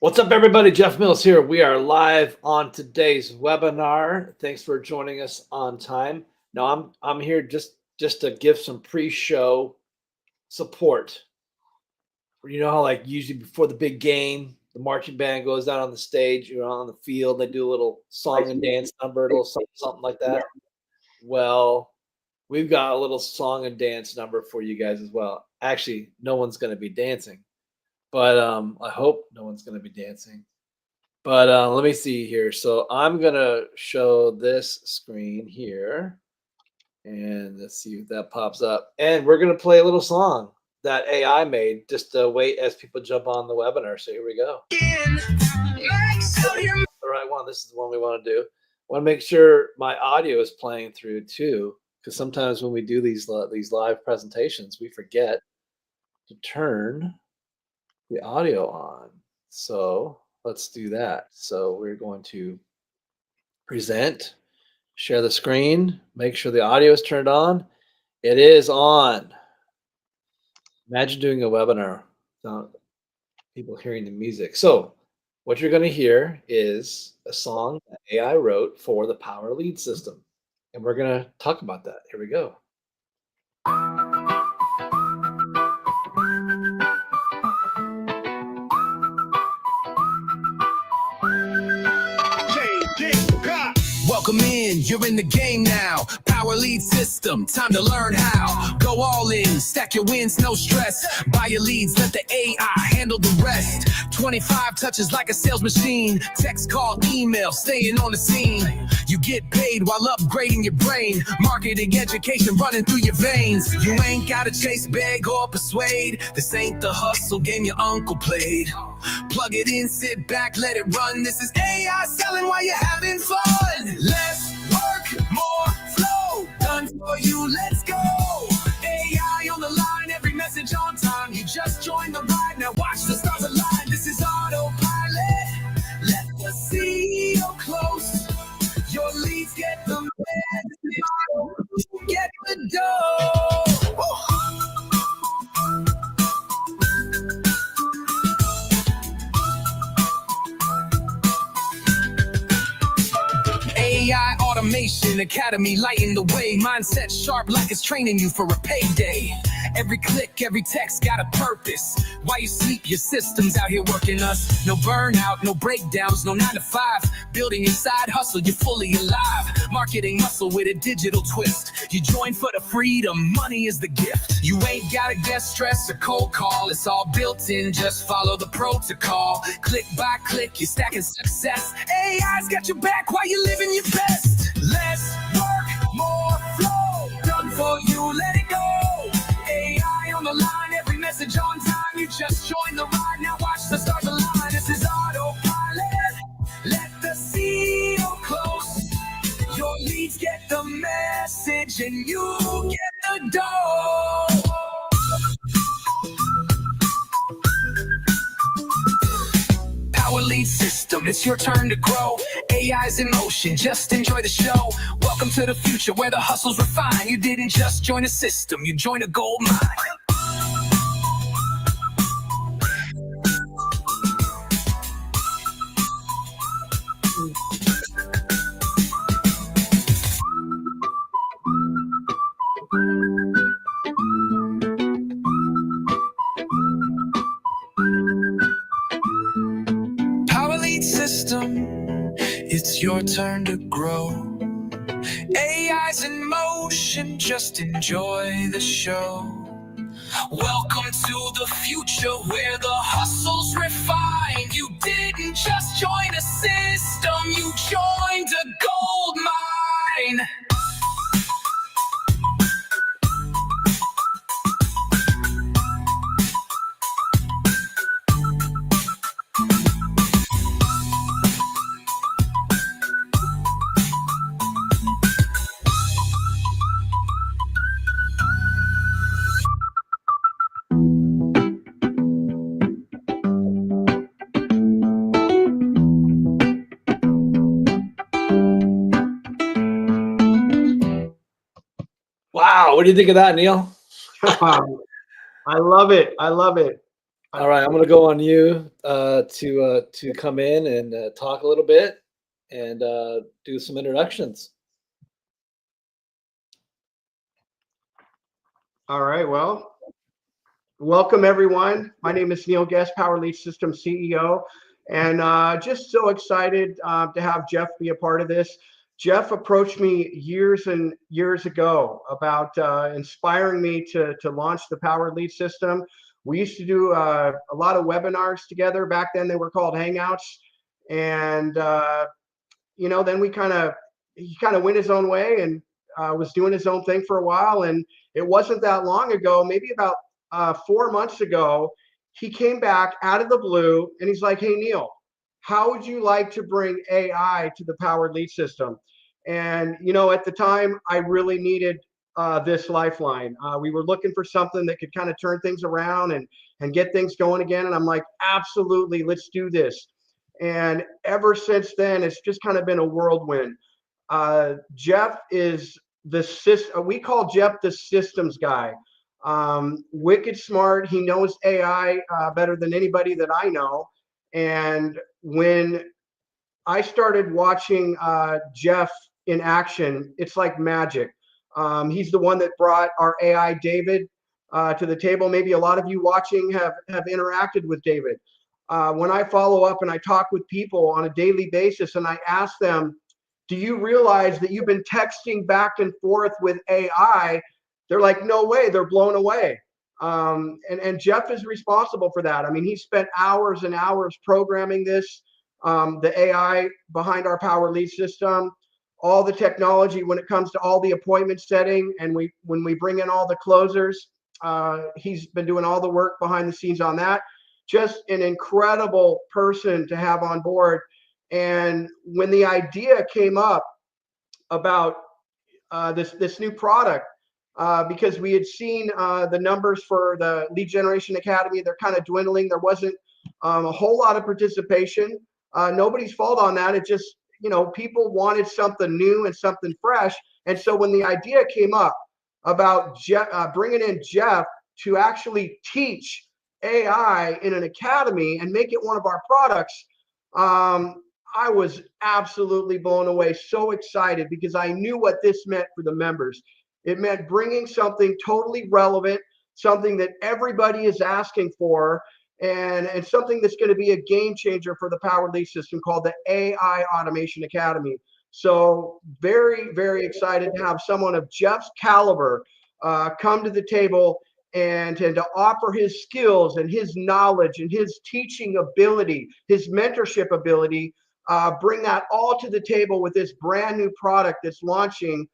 What's up, everybody? Jeff Mills here. We are live on today's webinar. Thanks for joining us on time. Now, I'm here just to give some pre-show support. You know how like usually before the big game, the marching band goes out on the stage, you're on the field, they do a little song and dance number, a little something like that. Well, we've got a little song and dance number for you guys as well. Actually, no one's going to be dancing, but I hope no one's going to be dancing. But let me see here. So I'm going to show this screen here. And let's see if that pops up. And we're going to play a little song that AI made just to wait as people jump on the webinar. So here we go. The right one. This is the one we want to do. I want to make sure my audio is playing through too, because sometimes when we do these live presentations, we forget to turn the audio on. So let's do that. So we're going to present, share the screen, make sure the audio is turned on. It is on. Imagine doing a webinar without people hearing the music. So what you're going to hear is a song that AI wrote for the Power Lead system. And we're going to talk about that. Here we go. Welcome in, you're in the game now. Power Lead system, time to learn how. Go all in, stack your wins, no stress. Buy your leads, let the AI handle the rest. 25 touches like a sales machine. Text, call, email, staying on the scene. You get paid while upgrading your brain. Marketing, education running through your veins. You ain't gotta chase, beg, or persuade. This ain't the hustle game your uncle played. Plug it in, sit back, let it run. This is AI selling while you're having fun. Less work, more flow. Done for you, let's go. AI on the line, every message on time. You just joined the ride, now watch the stars align. This is autopilot. Let the CEO close. Your leads get the message. Get the dough. AI Automation Academy lighting the way. Mindset sharp like it's training you for a payday. Every click, every text got a purpose. While you sleep, your system's out here working us. No burnout, no breakdowns, no 9 to 5. Building your side hustle, you're fully alive. Marketing muscle with a digital twist. You join for the freedom, money is the gift. You ain't gotta guess, stress, or cold call. It's all built in, just follow the protocol. Click by click, you're stacking success. AI's got your back while you're living your best. Less work, more flow. Done for you, let it go. AI on the line, every message on time. You just joined the ride, now watch the stars align. This is autopilot. Let the CEO close. Your leads get the message and you get the dough. Power Lead system, it's your turn to grow. AI's in motion, just enjoy the show. Welcome to the future where the hustle's refined. You didn't just join a system, you joined a gold mine. Power Lead system, it's your turn to grow. AI's in motion, just enjoy the show. Welcome to the future where the hustle's refined. You didn't just join a system, you joined a gold mine. Wow. What do you think of that, Neil? I love it. I love it. All right, I'm going to go on you to come in and talk a little bit and do some introductions. All right, well, welcome everyone. My name is Neil Guest, Power Lead System CEO, and just so excited to have Jeff be a part of this. Jeff approached me years and years ago about inspiring me to launch the Power Lead System. We used to do a lot of webinars together. Back then they were called Hangouts. And, then he kind of went his own way and was doing his own thing for a while. And it wasn't that long ago, maybe about 4 months ago, he came back out of the blue and he's like, "Hey, Neil, how would you like to bring AI to the Powered Lead System?" And, at the time, I really needed this lifeline. We were looking for something that could kind of turn things around and get things going again. And I'm like, absolutely, let's do this. And ever since then, it's just kind of been a whirlwind. Jeff is we call Jeff the systems guy. Wicked smart. He knows AI better than anybody that I know. And when I started watching Jeff in action, it's like magic. He's the one that brought our AI David to the table. Maybe a lot of you watching have interacted with David. When I follow up and I talk with people on a daily basis and I ask them, "Do you realize that you've been texting back and forth with AI?" They're like, "No way." They're blown away. And Jeff is responsible for that. I mean, he spent hours and hours programming this, the AI behind our Power Lead System, all the technology when it comes to all the appointment setting. And when we bring in all the closers, he's been doing all the work behind the scenes on that. Just an incredible person to have on board. And when the idea came up about this new product, because we had seen the numbers for the Lead Generation Academy, they're kind of dwindling. There wasn't a whole lot of participation. Nobody's fault on that. It just, people wanted something new and something fresh. And so when the idea came up about bringing in Jeff to actually teach AI in an academy and make it one of our products, I was absolutely blown away, so excited, because I knew what this meant for the members. It meant bringing something totally relevant, something that everybody is asking for, and something that's going to be a game changer for the Power Lead System called the AI Automation Academy. So very, very excited to have someone of Jeff's caliber come to the table and to offer his skills and his knowledge and his teaching ability, his mentorship ability, bring that all to the table with this brand new product that's launching.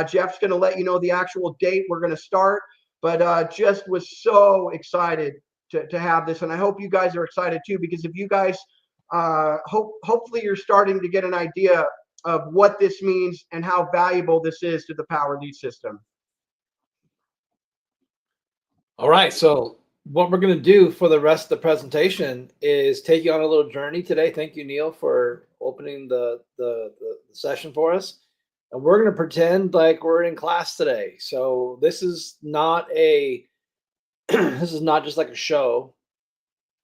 Jeff's going to let you know the actual date we're going to start, but just was so excited to have this. And I hope you guys are excited too, because if you guys, hopefully you're starting to get an idea of what this means and how valuable this is to the Power Lead System. All right, so what we're going to do for the rest of the presentation is take you on a little journey today. Thank you, Neil, for opening the session for us. And we're going to pretend like we're in class today. So this is not this is not just like a show.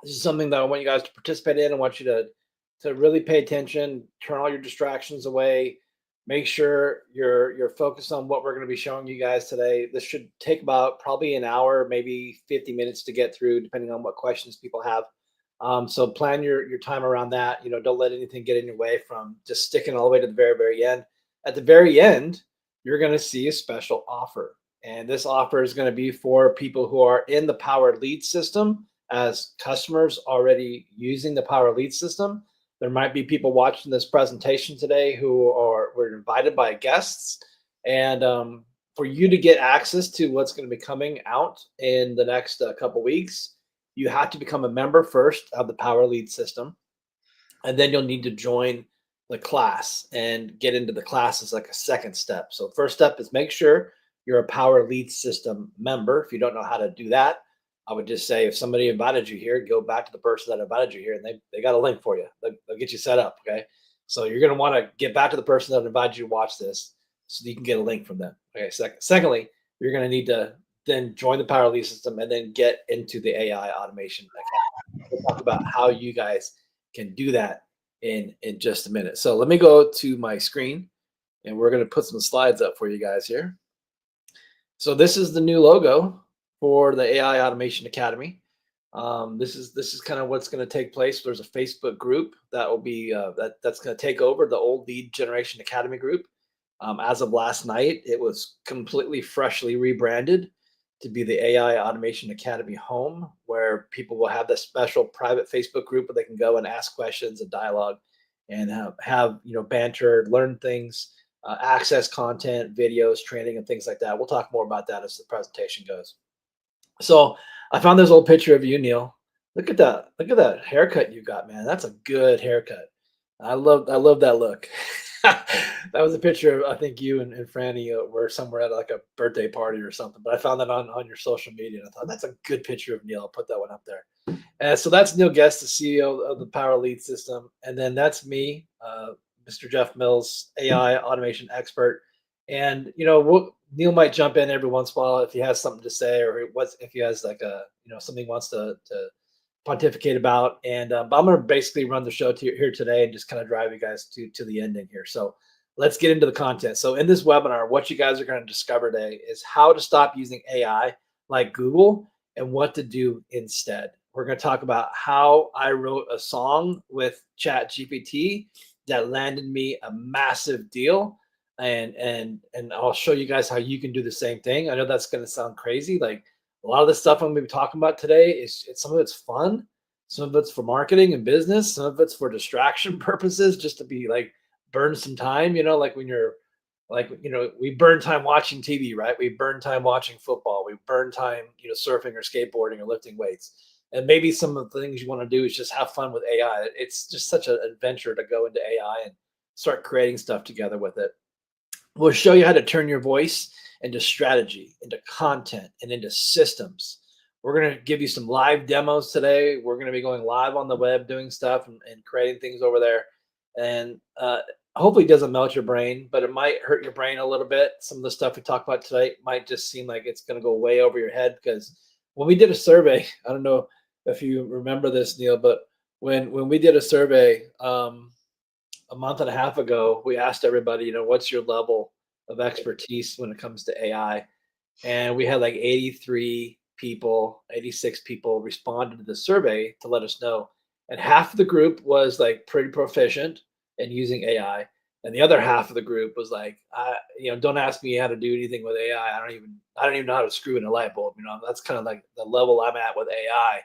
This is something that I want you guys to participate in. I want you to really pay attention, turn all your distractions away. Make sure you're focused on what we're going to be showing you guys today. This should take about probably an hour, maybe 50 minutes to get through, depending on what questions people have. So plan your time around that. Don't let anything get in your way from just sticking all the way to the very, very end. At the very end, you're going to see a special offer. And this offer is going to be for people who are in the Power Lead System as customers already using the Power Lead System. There might be people watching this presentation today who were invited by guests. And for you to get access to what's going to be coming out in the next couple weeks, you have to become a member first of the Power Lead System. And then you'll need to join the class and get into the class as like a second step. So first step is make sure you're a Power Lead System member. If you don't know how to do that, I would just say if somebody invited you here, go back to the person that invited you here, and they got a link for you. They'll get you set up, okay? So you're going to want to get back to the person that invited you to watch this so you can get a link from them. Okay, secondly, you're going to need to then join the Power Lead System, and then get into the AI Automation Academy. We'll talk about how you guys can do that in just a minute. So let me go to my screen, and we're going to put some slides up for you guys here. So this is the new logo for the AI Automation Academy. This is kind of what's going to take place. There's a Facebook group that will be that's going to take over the old Lead Generation Academy group. As of last night, it was completely freshly rebranded to be the AI Automation Academy home, where people will have this special private Facebook group where they can go and ask questions and dialogue, and have banter, learn things, access content, videos, training, and things like that. We'll talk more about that as the presentation goes. So I found this old picture of you, Neil. Look at that. Look at that haircut you got, man. That's a good haircut. I love that look. That was a picture of, I think you and Franny were somewhere at like a birthday party or something. But I found that on your social media, and I thought that's a good picture of Neil. I'll put that one up there. And so that's Neil Guest, the CEO of the Power Lead System, and then that's me, Mr. Jeff Mills, AI automation expert. And Neil might jump in every once in a while if he has something to say, or if he has like a something he wants to pontificate about. And but I'm going to basically run the show here today and just kind of drive you guys to the ending here. So let's get into the content. So in this webinar, what you guys are going to discover today is how to stop using AI like Google and what to do instead. We're going to talk about how I wrote a song with ChatGPT that landed me a massive deal. And I'll show you guys how you can do the same thing. I know that's going to sound crazy. Like a lot of the stuff I'm going to be talking about today some of it's fun, some of it's for marketing and business, some of it's for distraction purposes, just to be like burn some time. Like when you're we burn time watching TV, right? We burn time watching football. We burn time, surfing or skateboarding or lifting weights. And maybe some of the things you want to do is just have fun with AI. It's just such an adventure to go into AI and start creating stuff together with it. We'll show you how to turn your voice into strategy, into content, and into systems. We're going to give you some live demos today. We're going to be going live on the web doing stuff and creating things over there. And hopefully it doesn't melt your brain, but it might hurt your brain a little bit. Some of the stuff we talked about today might just seem like it's going to go way over your head, because when we did a survey, I don't know if you remember this, Neil, but when we did a survey a month and a half ago, we asked everybody, what's your level of expertise when it comes to AI? And we had like 86 people responded to the survey to let us know. And half of the group was like pretty proficient in using AI. And the other half of the group was like, don't ask me how to do anything with AI. I don't even know how to screw in a light bulb. That's kind of like the level I'm at with AI.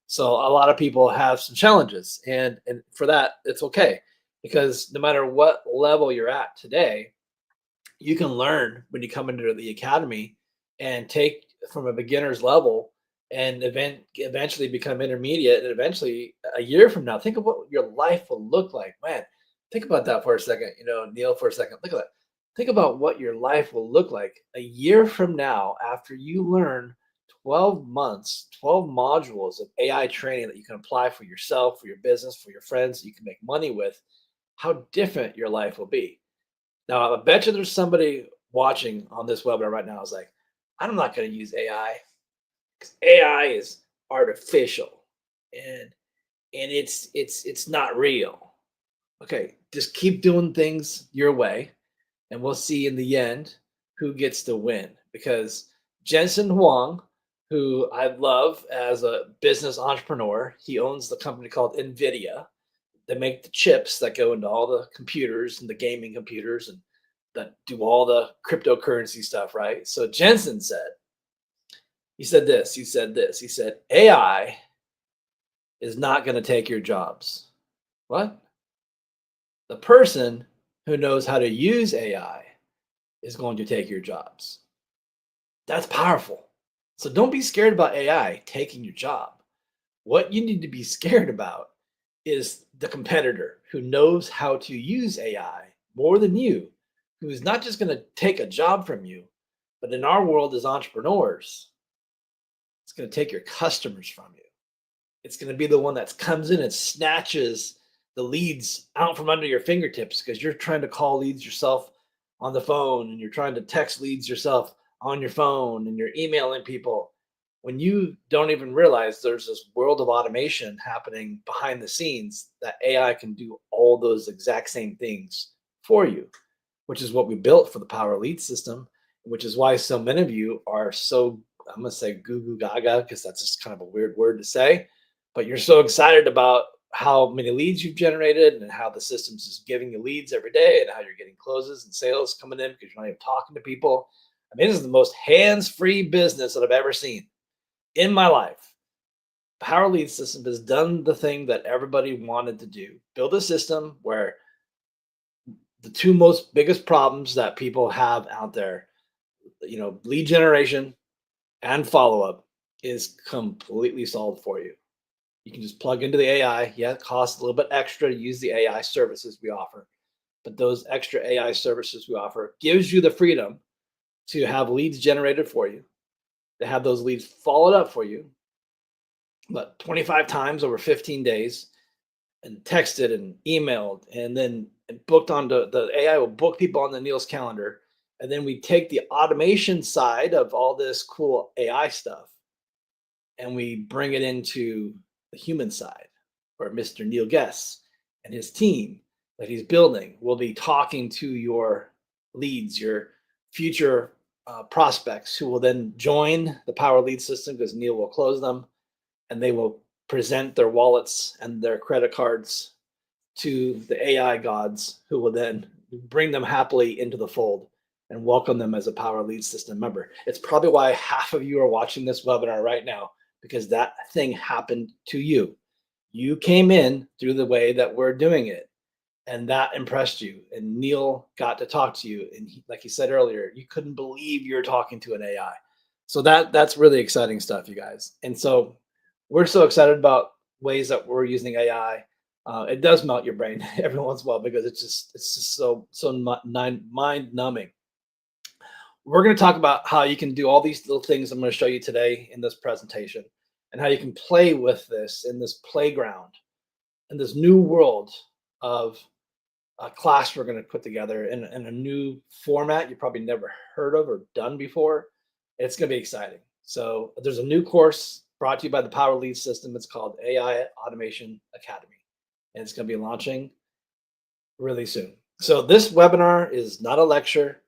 So a lot of people have some challenges, and for that, it's okay, because no matter what level you're at today, you can learn when you come into the academy and take from a beginner's level and eventually become intermediate, and eventually a year from now, think of what your life will look like. Man, think about that for a second, Neil, for a second. Look at that. Think about what your life will look like a year from now after you learn 12 months, 12 modules of AI training that you can apply for yourself, for your business, for your friends, that you can make money with. How different your life will be. Now, I bet you there's somebody watching on this webinar right now is like, I'm not going to use AI, because AI is artificial and it's not real. Okay, just keep doing things your way, and we'll see in the end who gets to win. Because Jensen Huang, who I love as a business entrepreneur, he owns the company called NVIDIA. They make the chips that go into all the computers and the gaming computers and that do all the cryptocurrency stuff, right? So Jensen said, he said, AI is not going to take your jobs. What? The person who knows how to use AI is going to take your jobs. That's powerful. So don't be scared about AI taking your job. What you need to be scared about is the competitor who knows how to use AI more than you, who is not just going to take a job from you, but in our world as entrepreneurs, it's going to take your customers from you. It's going to be the one that comes in and snatches the leads out from under your fingertips, because you're trying to call leads yourself on the phone, and you're trying to text leads yourself on your phone and you're emailing people, when you don't even realize there's this world of automation happening behind the scenes that AI can do all those exact same things for you, which is what we built for the Power Lead system, which is why so many of you are so, I'm going to say goo goo gaga, because that's just kind of a weird word to say, but you're so excited about how many leads you've generated and how the system's just giving you leads every day and how you're getting closes and sales coming in because you're not even talking to people. I mean, this is the most hands-free business that I've ever seen in my life. Power Lead system has done the thing that everybody wanted to do. Build a system where the two most biggest problems that people have out there, lead generation and follow-up, is completely solved for you. You can just plug into the AI. Yeah, it costs a little bit extra to use the AI services we offer, but those extra AI services we offer gives you the freedom to have leads generated for you, to have those leads followed up for you, but 25 times over 15 days, and texted and emailed, and then booked onto the AI will book people on the Neil's calendar. And then we take the automation side of all this cool AI stuff and we bring it into the human side, where Mr. Neil Guess and his team that he's building will be talking to your leads, your future prospects, who will then join the Power Lead system because Neil will close them, and they will present their wallets and their credit cards to the AI gods, who will then bring them happily into the fold and welcome them as a Power Lead system member. It's probably why half of you are watching this webinar right now, because that thing happened to you. You came in through the way that we're doing it, and that impressed you. And Neil got to talk to you, and like he said earlier, you couldn't believe you're talking to an AI. So that's really exciting stuff, you guys. And so we're so excited about ways that we're using AI. It does melt your brain every once in a while because it's just so mind numbing. We're going to talk about how you can do all these little things I'm going to show you today in this presentation, and how you can play with this in this playground, in this new world of a class we're going to put together in a new format you probably never heard of or done before. It's going to be exciting. So there's a new course brought to you by the Power Lead system. It's called AI Automation Academy, and it's going to be launching really soon. So this webinar is not a lecture.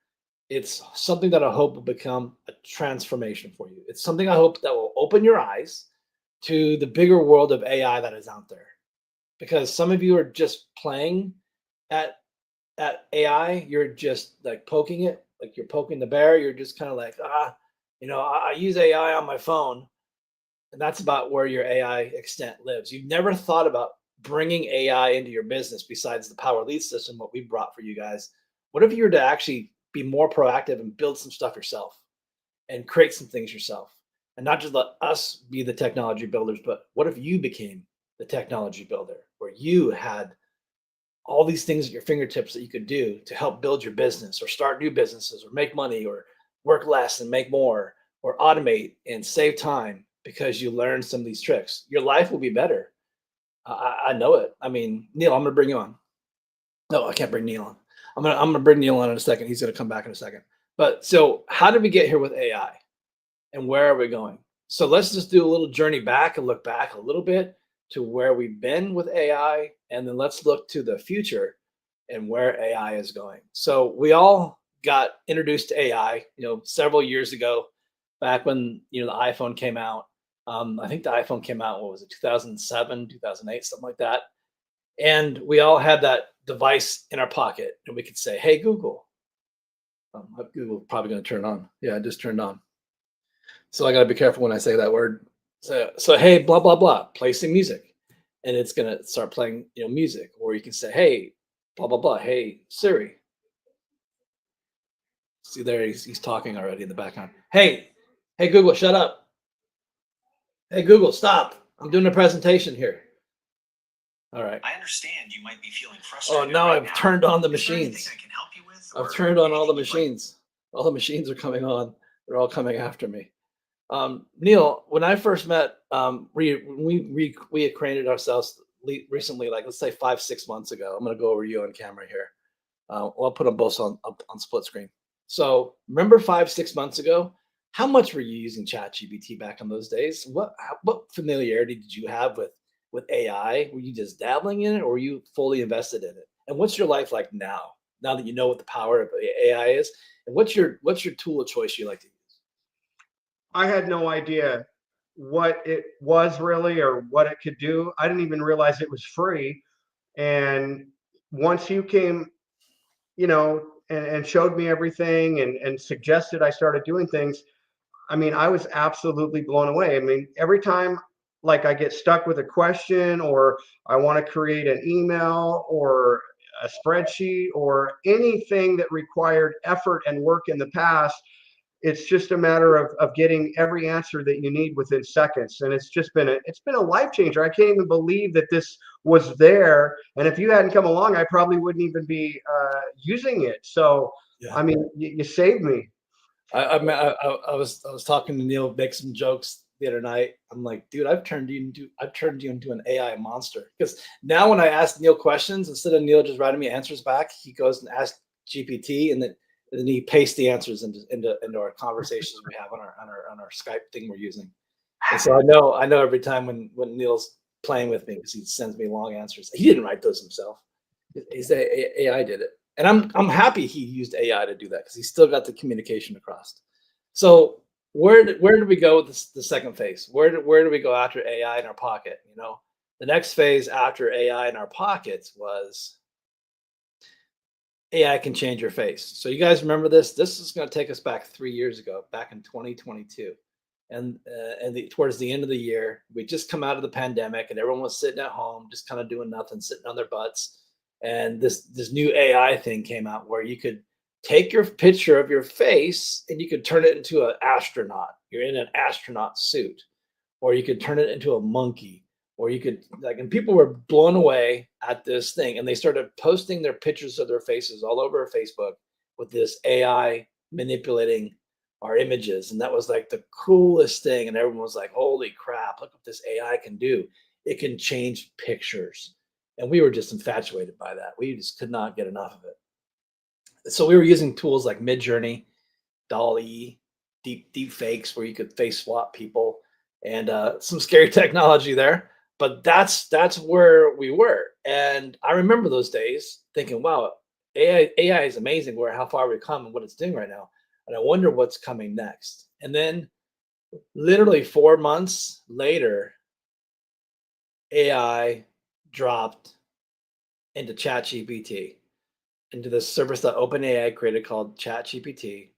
It's something that I hope will become a transformation for you. It's something I hope that will open your eyes to the bigger world of AI that is out there. Because some of you are just playing at AI. You're just like poking it, like you're poking the bear. You're just kind of like, I use AI on my phone. And that's about where your AI extent lives. You've never thought about bringing AI into your business besides the Power Lead system, what we brought for you guys. What if you were to actually be more proactive and build some stuff yourself and create some things yourself, and not just let us be the technology builders, but what if you became the technology builder, where you had all these things at your fingertips that you could do to help build your business or start new businesses or make money or work less and make more or automate and save time because you learned some of these tricks? Your life will be better. I know it. I mean, Neil, I'm going to bring you on. No, I can't bring Neil on. I'm gonna bring Neil on in a second. He's gonna come back in a second. But so how did we get here with AI, and where are we going? So let's just do a little journey back and look back a little bit to where we've been with AI, and then let's look to the future and where AI is going. So we all got introduced to AI, several years ago, back when the iPhone came out. I think the iPhone came out, what was it, 2007, 2008, something like that. And we all had that device in our pocket, and we could say, "Hey, Google." Google probably going to turn on. Yeah, it just turned on. So I got to be careful when I say that word. So hey, blah blah blah, play some music, and it's going to start playing music. Or you can say, "Hey, blah blah blah, hey Siri." See there, he's talking already in the background. Hey Google, shut up. Hey Google, stop. I'm doing a presentation here. All right. I understand you might be feeling frustrated. Oh, now right I've turned on the machines. Is there anything I can help you with, I've or turned on all the anything you'd like- machines. All the machines are coming on. They're all coming after me. Neil, when I first met, we acquainted ourselves recently, like let's say 5-6 months ago. I'm going to go over you on camera here. I'll put them both on split screen. So remember 5, 6 months ago, how much were you using ChatGPT back in those days? What familiarity did you have with AI? Were you just dabbling in it, or were you fully invested in it? And what's your life like now? Now that you know what the power of AI is, and what's your tool of choice you like to use? I had no idea what it was really or what it could do. I didn't even realize it was free. And once you came, and showed me everything and suggested I started doing things, I mean, I was absolutely blown away. I mean, every time like I get stuck with a question or I want to create an email or a spreadsheet or anything that required effort and work in the past, it's just a matter of getting every answer that you need within seconds. And it's been a life changer. I can't even believe that this was there. And if you hadn't come along, I probably wouldn't even be using it. So, Yeah. I mean, you saved me. I was talking to Neil, make some jokes the other night. I'm like, dude, I've turned you into an AI monster. Because now when I ask Neil questions, instead of Neil just writing me answers back, he goes and asks GPT, and then he pastes the answers into our conversations we have on our Skype thing we're using. And so I know every time when Neil's playing with me, because he sends me long answers. He didn't write those himself. He's AI did it, and I'm happy he used AI to do that because he still got the communication across. So where do we go with the second phase? Where do we go after AI in our pocket? The next phase after AI in our pockets was AI can change your face. So you guys remember this? This is going to take us back 3 years ago, back in 2022, and towards the end of the year, we just come out of the pandemic, and everyone was sitting at home, just kind of doing nothing, sitting on their butts. And this new AI thing came out where you could take your picture of your face and you could turn it into an astronaut. You're in an astronaut suit, or you could turn it into a monkey, or you could and people were blown away at this thing, and they started posting their pictures of their faces all over Facebook with this AI manipulating our images. And that was like the coolest thing, and everyone was like, holy crap, look what this AI can do. It can change pictures. And we were just infatuated by that. We just could not get enough of it. So we were using tools like Midjourney, Dolly, deep fakes where you could face swap people, and some scary technology there. But that's where we were, and I remember those days thinking, "Wow, AI is amazing. Where how far we've come and what it's doing right now, and I wonder what's coming next." And then, literally 4 months later, AI dropped into ChatGPT, into this service that OpenAI created called ChatGPT.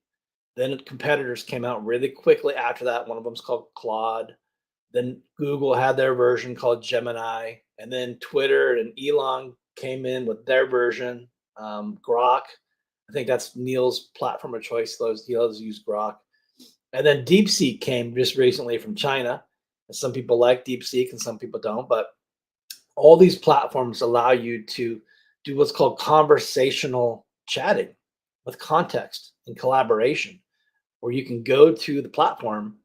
Then competitors came out really quickly after that. One of them's called Claude. Then Google had their version called Gemini, and then Twitter and Elon came in with their version, Grok. I think that's Neil's platform of choice. He loves to use Grok. And then DeepSeek came just recently from China. And some people like DeepSeek and some people don't. But all these platforms allow you to do what's called conversational chatting with context and collaboration, where you can go to the platform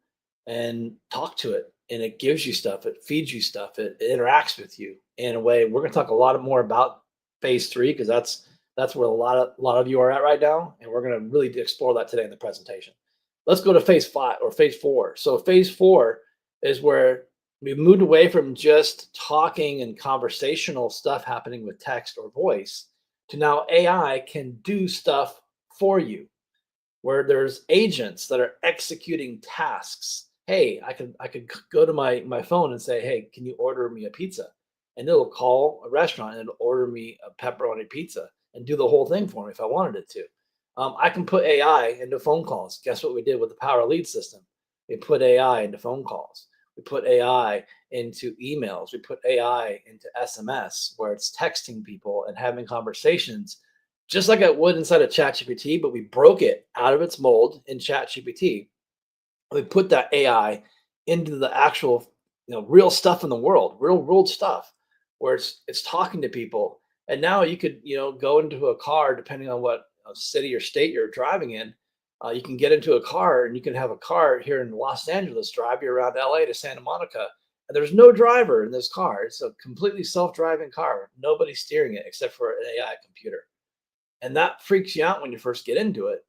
and talk to it, and it gives you stuff, it feeds you stuff, it interacts with you in a way. We're going to talk a lot more about phase three, because that's where a lot of you are at right now, and we're going to really explore that today in the presentation. Let's go to phase 5 or phase 4. So phase 4 is where we moved away from just talking and conversational stuff happening with text or voice to now AI can do stuff for you, where there's agents that are executing tasks. Hey, I could go to my phone and say, hey, can you order me a pizza? And it'll call a restaurant and it'll order me a pepperoni pizza and do the whole thing for me if I wanted it to. I can put AI into phone calls. Guess what we did with the Power Lead system? We put AI into phone calls. We put AI into emails. We put AI into SMS, where it's texting people and having conversations just like it would inside of ChatGPT, but we broke it out of its mold in ChatGPT. We put that AI into the actual, real stuff in the world, real world stuff, where it's talking to people. And now you could, go into a car, depending on what city or state you're driving in. You can get into a car, and you can have a car here in Los Angeles drive you around LA to Santa Monica. And there's no driver in this car. It's a completely self-driving car. Nobody's steering it except for an AI computer. And that freaks you out when you first get into it.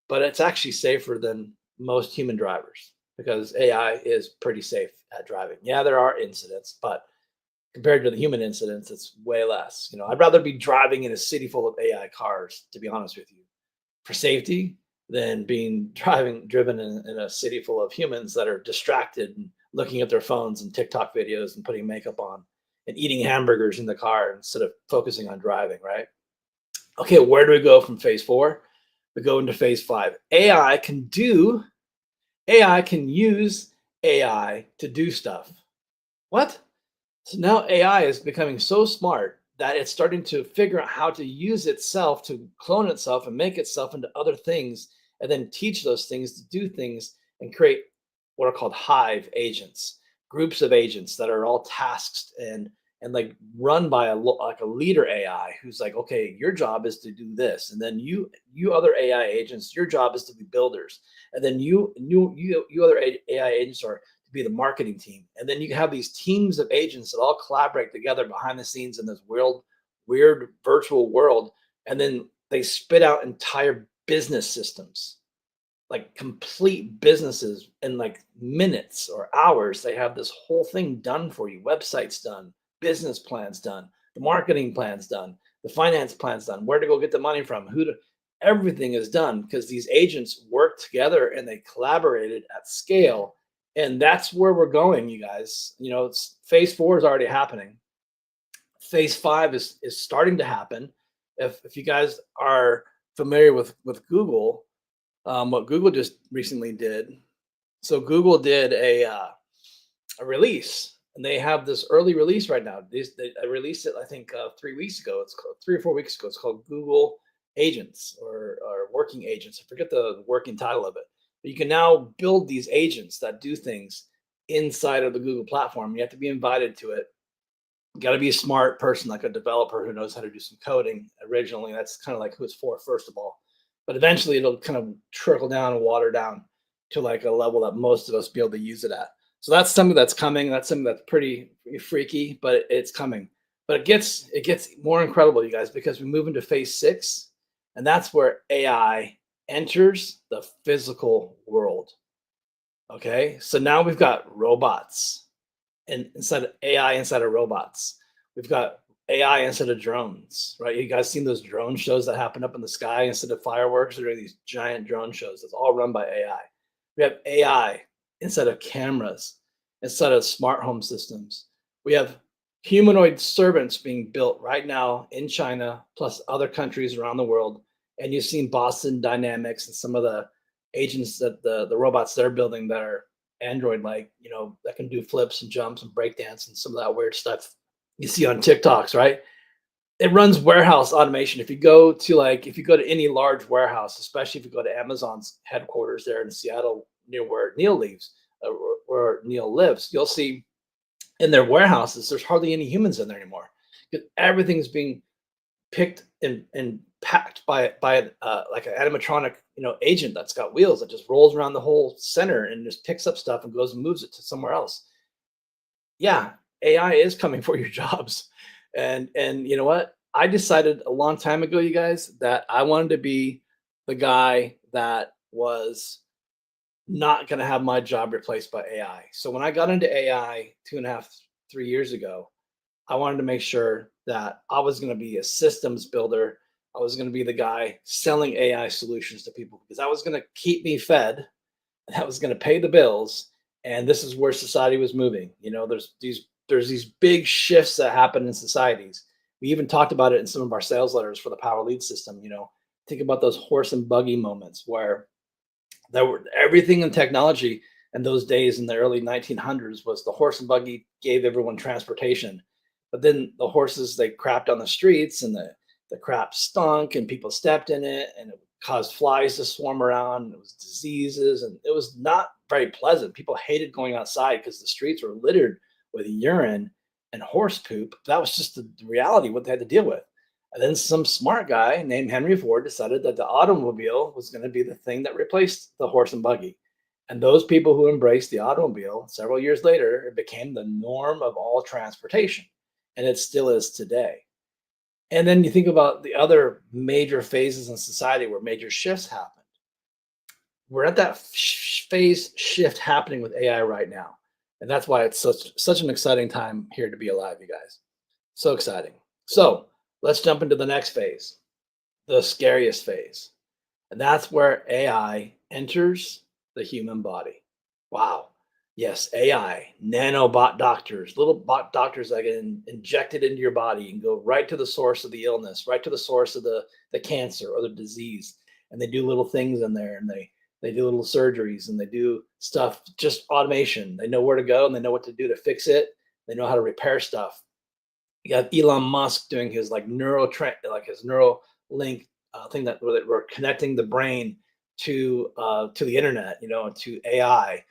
but it's actually safer than most human drivers because AI is pretty safe at driving. Yeah, there are incidents, but compared to the human incidents, it's way less. I'd rather be driving in a city full of AI cars, to be honest with you, for safety than being driven in a city full of humans that are distracted and looking at their phones and TikTok videos and putting makeup on and eating hamburgers in the car instead of focusing on driving, right? Okay, where do we go from phase four? We go into phase five. AI can use AI to do stuff. What? So now AI is becoming so smart that it's starting to figure out how to use itself to clone itself and make itself into other things and then teach those things to do things and create what are called hive agents, groups of agents that are all tasked and like run by like a leader AI who's like, okay, your job is to do this, and then you other AI agents, your job is to be builders, and then you other AI agents are to be the marketing team, and then you have these teams of agents that all collaborate together behind the scenes in this weird virtual world, and then they spit out entire business systems, like complete businesses in like minutes or hours. They have this whole thing done for you, websites done, business plans done, the marketing plans done, the finance plans done, where to go get the money from, everything is done because these agents work together and they collaborated at scale. And that's where we're going, you guys. It's phase four is already happening. Phase five is starting to happen. If you guys are familiar with Google, what Google just recently did. So Google did a release, and they have this early release right now. They released it, I think, 3 weeks ago. It's called 3 or 4 weeks ago. It's called Google Agents or Working Agents. I forget the working title of it. But you can now build these agents that do things inside of the Google platform. You have to be invited to it. You got to be a smart person, like a developer who knows how to do some coding. Originally, that's kind of like who it's for, first of all. But eventually, it'll kind of trickle down and water down to like a level that most of us be able to use it at. So that's something that's coming. That's something that's pretty freaky, but it's coming. But it gets more incredible, you guys, because we move into phase six, and that's where AI enters the physical world. Okay, so now we've got robots, and inside of AI, inside of robots, we've got AI instead of drones, right? You guys seen those drone shows that happen up in the sky instead of fireworks? There are these giant drone shows that's all run by AI. We have AI instead of cameras, instead of smart home systems. We have humanoid servants being built right now in China, plus other countries around the world. And you've seen Boston Dynamics and some of the agents that the robots they're building that are Android-like, that can do flips and jumps and breakdance and some of that weird stuff you see on TikToks, right? It runs warehouse automation. If you go to any large warehouse, especially if you go to Amazon's headquarters there in Seattle, near where Neil lives, you'll see in their warehouses, there's hardly any humans in there anymore because everything's being picked and packed by like an animatronic, agent that's got wheels that just rolls around the whole center and just picks up stuff and goes and moves it to somewhere else. Yeah, AI is coming for your jobs. And you know what? I decided a long time ago, you guys, that I wanted to be the guy that was not going to have my job replaced by AI. So when I got into AI 2.5, 3 years ago, I wanted to make sure that I was going to be a systems builder. I was going to be the guy selling AI solutions to people because that was going to keep me fed. That was going to pay the bills. And this is where society was moving. There's these big shifts that happen in societies. We even talked about it in some of our sales letters for the Power Lead system. Think about those horse and buggy moments where there were everything in technology in those days in the early 1900s was the horse and buggy gave everyone transportation. But then the horses, they crapped on the streets and the crap stunk and people stepped in it and it caused flies to swarm around. And it was diseases and it was not very pleasant. People hated going outside because the streets were littered with urine and horse poop. That was just the reality, what they had to deal with. And then some smart guy named Henry Ford decided that the automobile was going to be the thing that replaced the horse and buggy. And those people who embraced the automobile, several years later, it became the norm of all transportation. And it still is today. And then you think about the other major phases in society where major shifts happened. we're at that phase shift happening with AI right now. And that's why it's such an exciting time here to be alive, you guys. So exciting. So let's jump into the next phase, the scariest phase. And that's where AI enters the human body. Wow. Yes, AI, nanobot doctors, little bot doctors that get injected into your body and go right to the source of the illness, right to the source of the cancer or the disease. And they do little things in there, and they do little surgeries, and they do stuff, just automation. They know where to go and they know what to do to fix it. They know how to repair stuff. You got Elon Musk doing his like his neural link thing that where we're connecting the brain to the internet, to AI,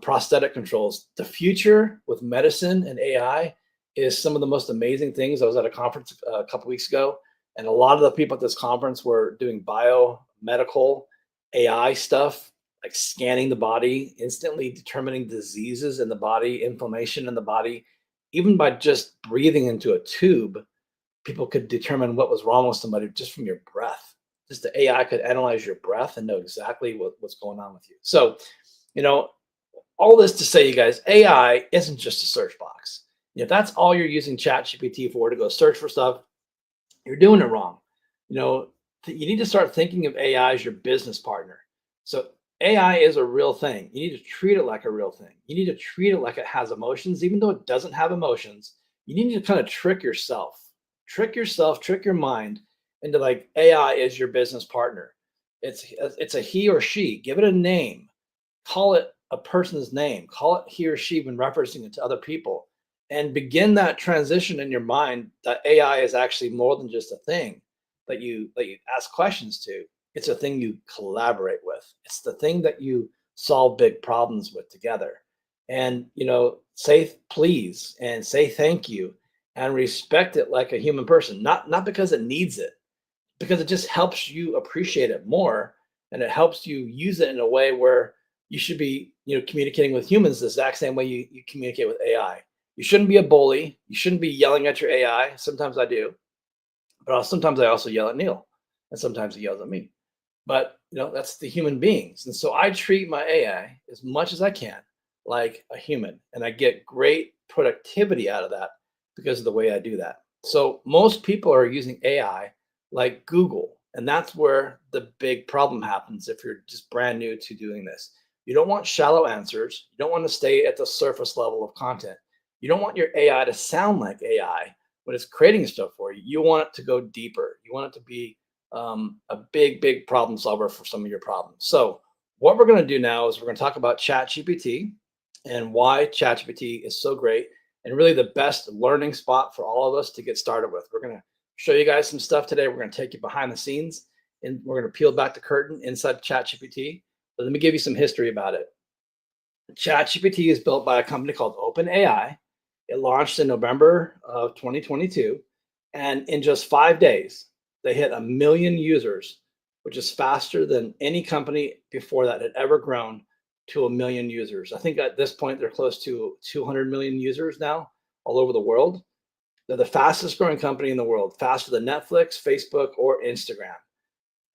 prosthetic controls. The future with medicine and AI is some of the most amazing things. I was at a conference a couple weeks ago, and a lot of the people at this conference were doing biomedical AI stuff, like scanning the body, instantly determining diseases in the body, inflammation in the body, even by just breathing into a tube. People could determine what was wrong with somebody just from your breath. Just the AI could analyze your breath and know exactly what's going on with you. So, all this to say, you guys, AI isn't just a search box. If that's all you're using ChatGPT for, to go search for stuff, you're doing it wrong. You need to start thinking of AI as your business partner. So AI is a real thing. You need to treat it like a real thing. You need to treat it like it has emotions, even though it doesn't have emotions. You need to kind of trick your mind into like AI is your business partner. It's a he or she. Give it a name. Call it a person's name. Call it he or she when referencing it to other people, and begin that transition in your mind that AI is actually more than just a thing that you ask questions to. It's a thing you collaborate with. It's the thing that you solve big problems with together. And say please and say thank you and respect it like a human person, not because it needs it, because it just helps you appreciate it more, and it helps you use it in a way where you should be communicating with humans the exact same way you communicate with AI. You shouldn't be a bully. You shouldn't be yelling at your AI. Sometimes I do, but sometimes I also yell at Neil, and sometimes he yells at me. But that's the human beings, and so I treat my AI as much as I can like a human, and I get great productivity out of that because of the way I do that. So most people are using AI like Google, and that's where the big problem happens if you're just brand new to doing this. You don't want shallow answers. You don't want to stay at the surface level of content. You don't want your AI to sound like AI when it's creating stuff for you. You want it to go deeper. You want it to be a big problem solver for some of your problems. So what we're going to do now is we're going to talk about ChatGPT and why ChatGPT is so great and really the best learning spot for all of us to get started with. We're going to show you guys some stuff today. We're going to take you behind the scenes, and we're going to peel back the curtain inside ChatGPT. But let me give you some history about it. ChatGPT is built by a company called OpenAI. It launched in November of 2022, and in just 5 days, they hit 1 million users, which is faster than any company before that had ever grown to 1 million users. I think at this point, they're close to 200 million users now all over the world. They're the fastest growing company in the world, faster than Netflix, Facebook, or Instagram.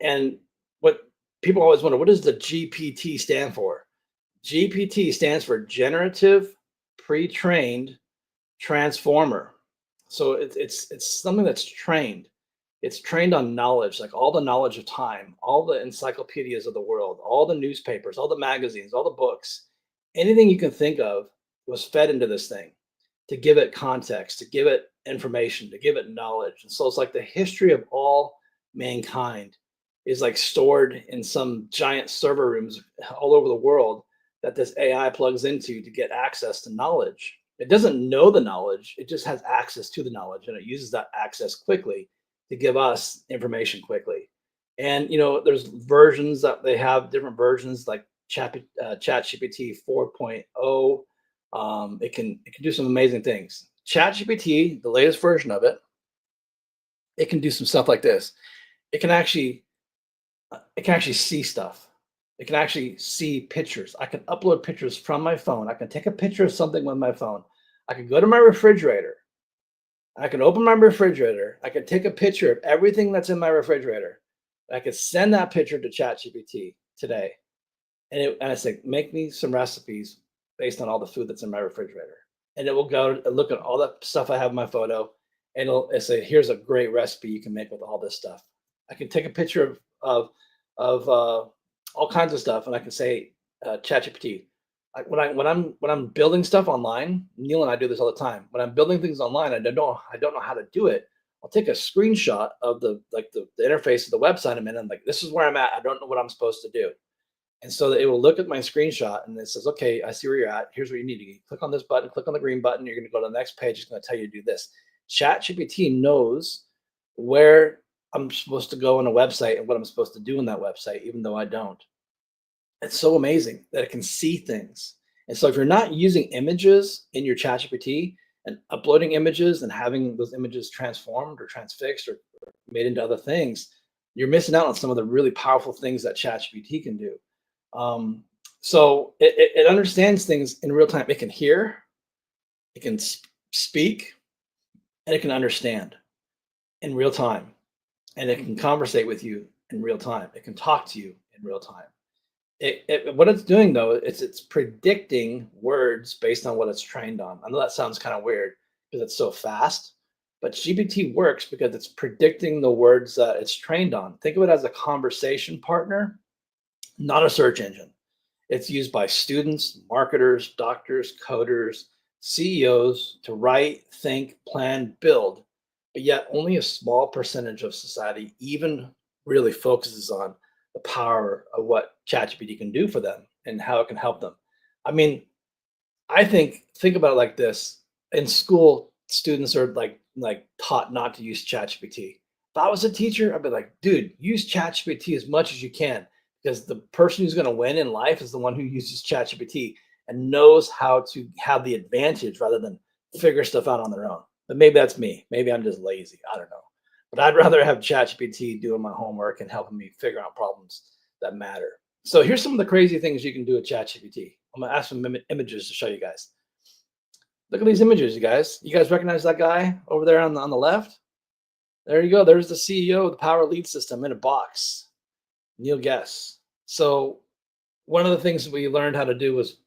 And what people always wonder, what does the GPT stand for? GPT stands for Generative Pre-trained Transformer. So it's something that's trained. It's trained on knowledge, like all the knowledge of time, all the encyclopedias of the world, all the newspapers, all the magazines, all the books, anything you can think of was fed into this thing to give it context, to give it information, to give it knowledge. And so it's like the history of all mankind is like stored in some giant server rooms all over the world that this AI plugs into to get access to knowledge. It doesn't know the knowledge, it just has access to the knowledge, and it uses that access quickly to give us information quickly. And there's versions that they have, different versions like ChatGPT 4.0. It can do some amazing things. ChatGPT, the latest version of it, it can do some stuff like this. It can actually see stuff. It can actually see pictures. I can upload pictures from my phone. I can take a picture of something with my phone. I can go to my refrigerator. I can open my refrigerator. I can take a picture of everything that's in my refrigerator. I could send that picture to ChatGPT today. and I say, make me some recipes based on all the food that's in my refrigerator. And it will go and look at all the stuff I have in my photo, and it'll say, here's a great recipe you can make with all this stuff. I can take a picture of all kinds of stuff, and I can say, ChatGPT. When I'm building stuff online, Neil and I do this all the time. When I'm building things online, I don't know how to do it. I'll take a screenshot of the interface of the website, and I'm like, this is where I'm at. I don't know what I'm supposed to do. And so it will look at my screenshot and it says, okay, I see where you're at. Here's what you need to do. Click on this button, click on the green button. You're going to go to the next page. It's going to tell you to do this. ChatGPT knows where I'm supposed to go on a website and what I'm supposed to do in that website, even though I don't. It's so amazing that it can see things. And so if you're not using images in your ChatGPT and uploading images and having those images transformed or transfixed or made into other things, you're missing out on some of the really powerful things that ChatGPT can do. So it understands things in real time. It can hear, it can speak, and it can understand in real time. And it can conversate with you in real time. It can talk to you in real time. What it's doing though, it's predicting words based on what it's trained on. I know that sounds kind of weird because it's so fast, but GPT works because it's predicting the words that it's trained on. Think of it as a conversation partner, not a search engine. It's used by students, marketers, doctors, coders, CEOs to write, think, plan, build, but yet only a small percentage of society even really focuses on the power of what ChatGPT can do for them and how it can help them. I mean, I think about it like this. In school, students are like taught not to use ChatGPT. If I was a teacher, I'd be like, dude, use ChatGPT as much as you can because the person who's going to win in life is the one who uses ChatGPT and knows how to have the advantage rather than figure stuff out on their own. But maybe that's me. Maybe I'm just lazy. I don't know. But I'd rather have ChatGPT doing my homework and helping me figure out problems that matter. So here's some of the crazy things you can do with ChatGPT. I'm gonna ask some images to show you guys. Look at these images, you guys. You guys recognize that guy over there on the left? There you go. There's the CEO of the Power Lead System in a box. Neil Guess. So one of the things we learned how to do was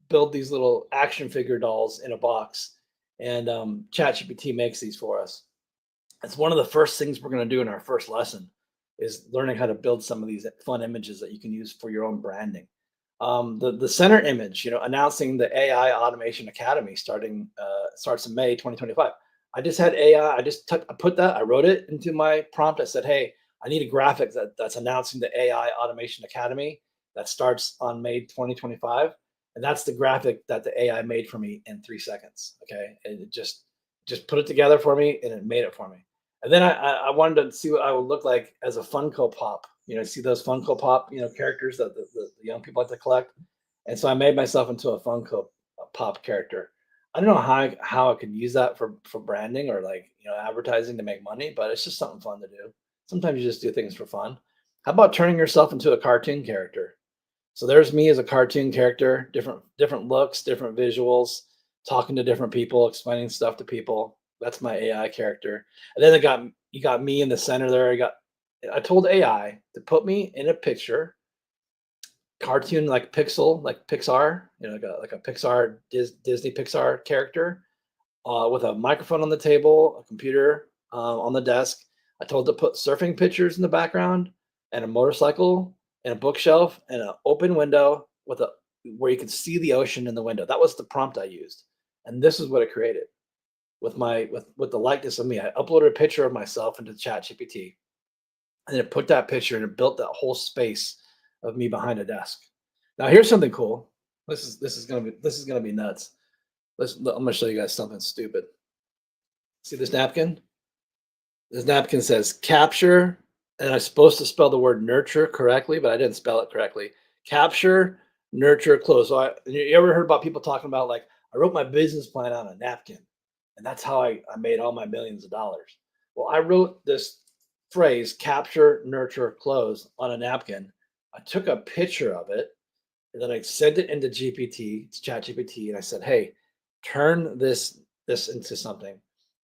build these little action figure dolls in a box, and ChatGPT makes these for us. It's one of the first things we're going to do in our first lesson is learning how to build some of these fun images that you can use for your own branding. The center image, announcing the AI Automation Academy starts in May 2025. I just had AI. I put that. I wrote it into my prompt. I said, hey, I need a graphic that's announcing the AI Automation Academy that starts on May 2025, and that's the graphic that the AI made for me in 3 seconds. Okay, and it just put it together for me, and it made it for me. And then I wanted to see what I would look like as a Funko Pop. See those Funko Pop, characters that the young people like to collect. And so I made myself into a Funko Pop character. I don't know how I could use that for branding or advertising to make money, but it's just something fun to do. Sometimes you just do things for fun. How about turning yourself into a cartoon character? So there's me as a cartoon character, different looks, different visuals, talking to different people, explaining stuff to people. That's my AI character. And then you got me in the center there. I told AI to put me in a picture, cartoon like Pixel, like Pixar, like a Pixar Disney Pixar character, with a microphone on the table, a computer on the desk. I told it to put surfing pictures in the background and a motorcycle and a bookshelf and an open window where you can see the ocean in the window. That was the prompt I used, and this is what it created with the likeness of me. I uploaded a picture of myself into ChatGPT, and it put that picture and it built that whole space of me behind a desk. Now here's something cool. This is gonna be nuts. I'm gonna show you guys something stupid. See this napkin? This napkin says capture, and I'm supposed to spell the word nurture correctly, but I didn't spell it correctly. Capture, nurture, close. So you ever heard about people talking about I wrote my business plan on a napkin, and that's how I made all my millions of dollars. Well, I wrote this phrase, capture, nurture, close, on a napkin. I took a picture of it, and then I sent it into ChatGPT, and I said, hey, turn this into something.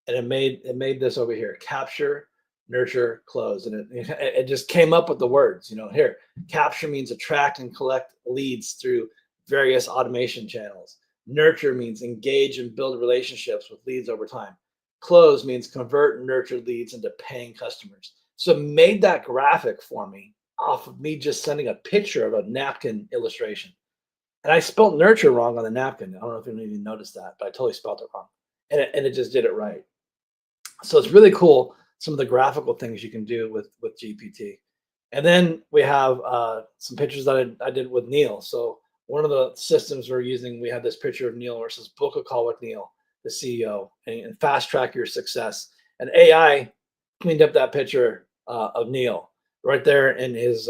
And it made this over here, capture, nurture, close. And it just came up with the words, here, capture means attract and collect leads through various automation channels. Nurture means engage and build relationships with leads over time. Close means convert and nurture leads into paying customers. So it made that graphic for me off of me just sending a picture of a napkin illustration. And I spelled nurture wrong on the napkin. I don't know if anyone even noticed that, but I totally spelled it wrong. And it just did it right. So it's really cool, some of the graphical things you can do with GPT. And then we have some pictures that I did with Neil. So one of the systems we're using, we have this picture of Neil where it says book a call with Neil, the CEO, and fast track your success. And AI cleaned up that picture of Neil right there in his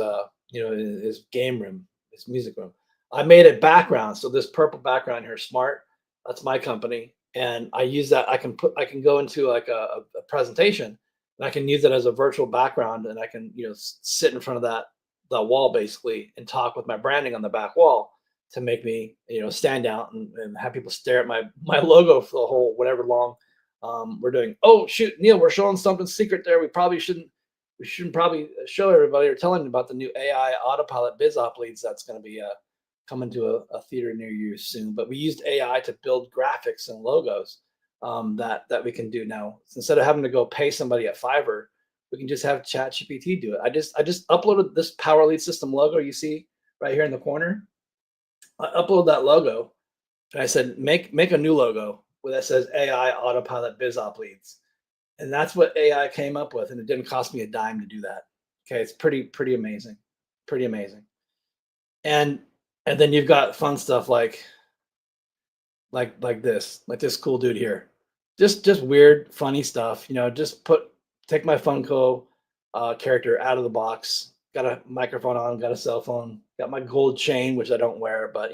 his game room, his music room. I made it background. So this purple background here, Smart, that's my company. And I use that. I can go into like a presentation and I can use it as a virtual background, and I can, sit in front of that wall basically and talk with my branding on the back wall to make me, stand out and have people stare at my logo for the whole whatever long we're doing. Oh shoot, Neil, we're showing something secret there. We shouldn't probably show everybody or tell them about the new AI autopilot biz op leads that's going to be coming to a theater near you soon. But we used AI to build graphics and logos that we can do now. So instead of having to go pay somebody at Fiverr, we can just have ChatGPT do it. I just uploaded this Power Lead System logo you see right here in the corner. I upload that logo and I said, make a new logo where that says AI autopilot biz op leads. And that's what AI came up with. And it didn't cost me a dime to do that. Okay. It's pretty amazing. Pretty amazing. And then you've got fun stuff like this cool dude here. Just weird, funny stuff. Just take my Funko character out of the box. Got a microphone on, got a cell phone, got my gold chain, which I don't wear, but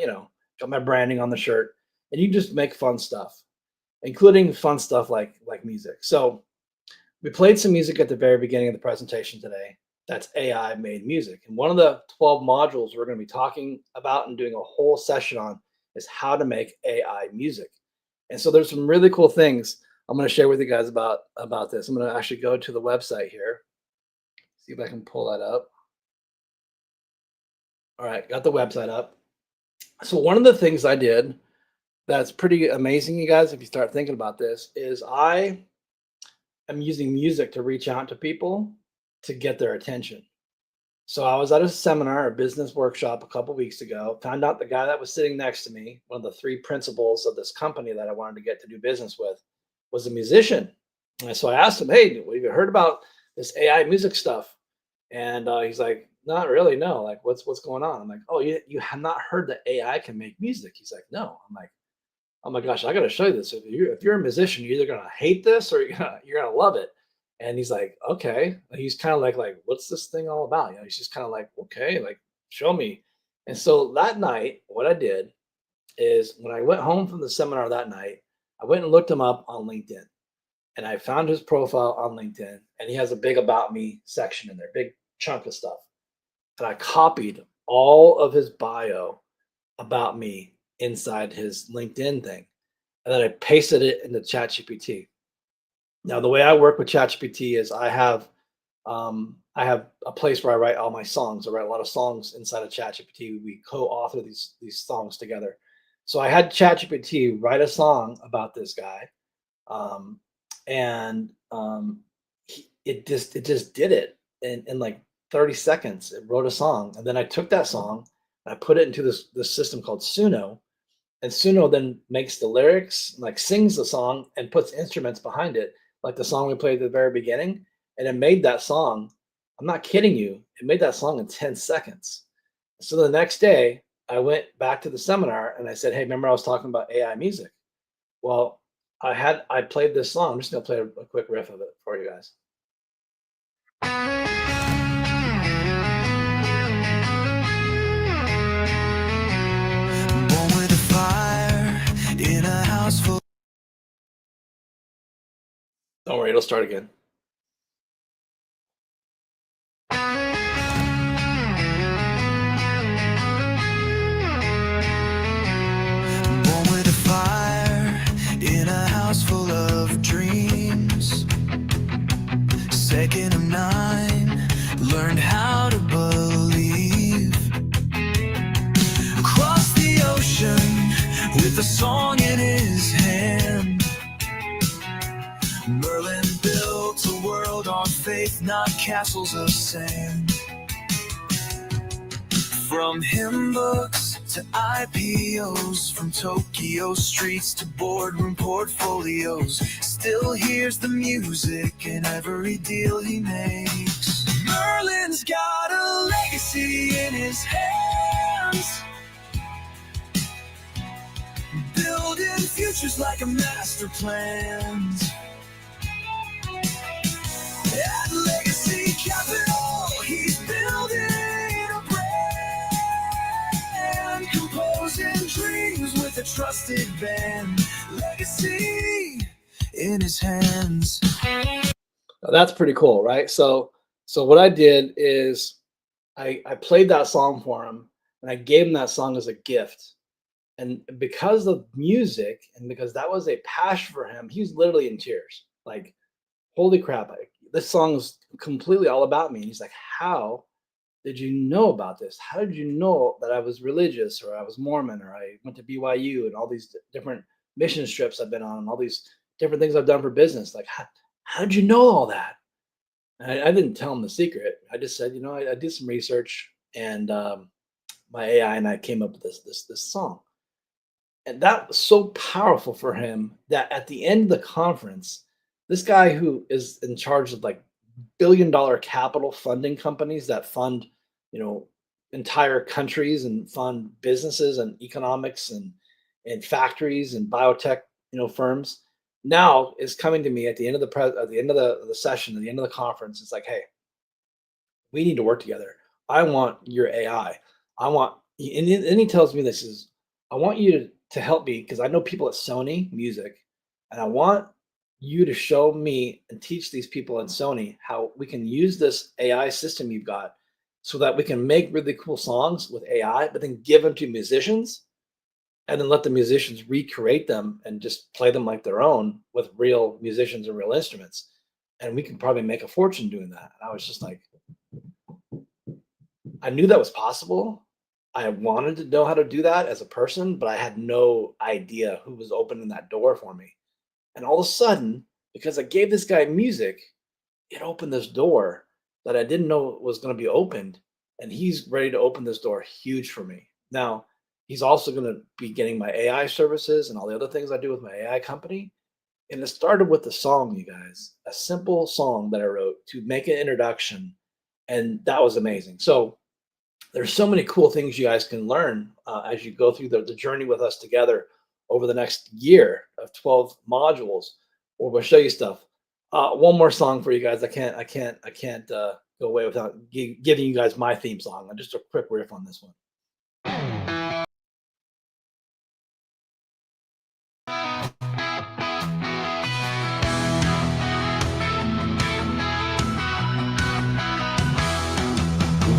got my branding on the shirt. And you just make fun stuff, including fun stuff like music. So we played some music at the very beginning of the presentation today. That's AI made music. And one of the 12 modules we're going to be talking about and doing a whole session on is how to make AI music. And so there's some really cool things I'm going to share with you guys about this. I'm going to actually go to the website here. See if I can pull that up. All right, got the website up. So one of the things I did that's pretty amazing, you guys, if you start thinking about this, is I am using music to reach out to people to get their attention. So I was at a seminar, a business workshop a couple weeks ago, found out the guy that was sitting next to me, one of the 3 principals of this company that I wanted to get to do business with, was a musician. And so I asked him, hey, have you heard about this AI music stuff? And he's like, not really, no. Like, what's going on? I'm like, oh, you have not heard that AI can make music? He's like, no. I'm like, oh my gosh, I got to show you this. If you're a musician, you're either going to hate this or you're going to love it. And he's like, okay. He's kind of like, what's this thing all about? He's just kind of like, okay, like, show me. And so that night, what I did is when I went home from the seminar that night, I went and looked him up on LinkedIn. And I found his profile on LinkedIn. And he has a big about me section in there, big chunk of stuff. And I copied all of his bio about me inside his LinkedIn thing. And then I pasted it into ChatGPT. Now, the way I work with ChatGPT is I have a place where I write all my songs. I write a lot of songs inside of ChatGPT. We co-author these songs together. So I had ChatGPT write a song about this guy, it just did it in like 30 seconds. It wrote a song, and then I took that song and I put it into this system called Suno, and Suno then makes the lyrics, like sings the song and puts instruments behind it, like the song we played at the very beginning. And it made that song, I'm not kidding you, it made that song in 10 seconds. So the next day, I went back to the seminar and I said, hey, remember I was talking about AI music? Well, I played this song. I'm just going to play a quick riff of it for you guys. Born with a fire in a house full. Don't worry, it'll start again. Born with a fire in a house full of dreams. second of 9, learned how to believe. Across the ocean with a song in his hand, Merlin built a world on faith, not castles of sand. From hymn books to IPOs, from Tokyo streets to boardroom portfolios, still hears the music in every deal he makes. Merlin's got a legacy in his hands, building futures like a master plan. At Legacy Capital, he's building a brand, composing dreams with a trusted band. Legacy in his hands. That's pretty cool, right? So what I did is I played that song for him, and I gave him that song as a gift. And because of music, and because that was a passion for him, he was literally in tears. Like, holy crap, this song is completely all about me. And he's like, how did you know about this? How did you know that I was religious, or I was Mormon, or I went to BYU, and all these different mission trips I've been on, and all these different things I've done for business? Like, how did you know all that? And I didn't tell him the secret. I just said, I did some research, and my AI and I came up with this song. And that was so powerful for him that at the end of the conference, this guy who is in charge of like billion-dollar capital funding companies that fund, entire countries and fund businesses and economics and factories and biotech, firms, now is coming to me at the end of the session, at the end of the conference. It's like, hey, we need to work together. I want your AI. And he tells me this is, I want you to help me, because I know people at Sony Music, and I want you to show me and teach these people at Sony how we can use this AI system you've got so that we can make really cool songs with AI, but then give them to musicians and then let the musicians recreate them and just play them like their own with real musicians and real instruments. And we can probably make a fortune doing that. And I was just like, I knew that was possible. I wanted to know how to do that as a person, but I had no idea who was opening that door for me. And all of a sudden, because I gave this guy music, it opened this door that I didn't know was going to be opened. And he's ready to open this door huge for me. Now, he's also going to be getting my AI services and all the other things I do with my AI company. And it started with the song, you guys, a simple song that I wrote to make an introduction. And that was amazing. So there's so many cool things you guys can learn as you go through the journey with us together over the next year of 12 modules, where we'll show you stuff. One more song for you guys. I can't go away without giving you guys my theme song. Just a quick riff on this one.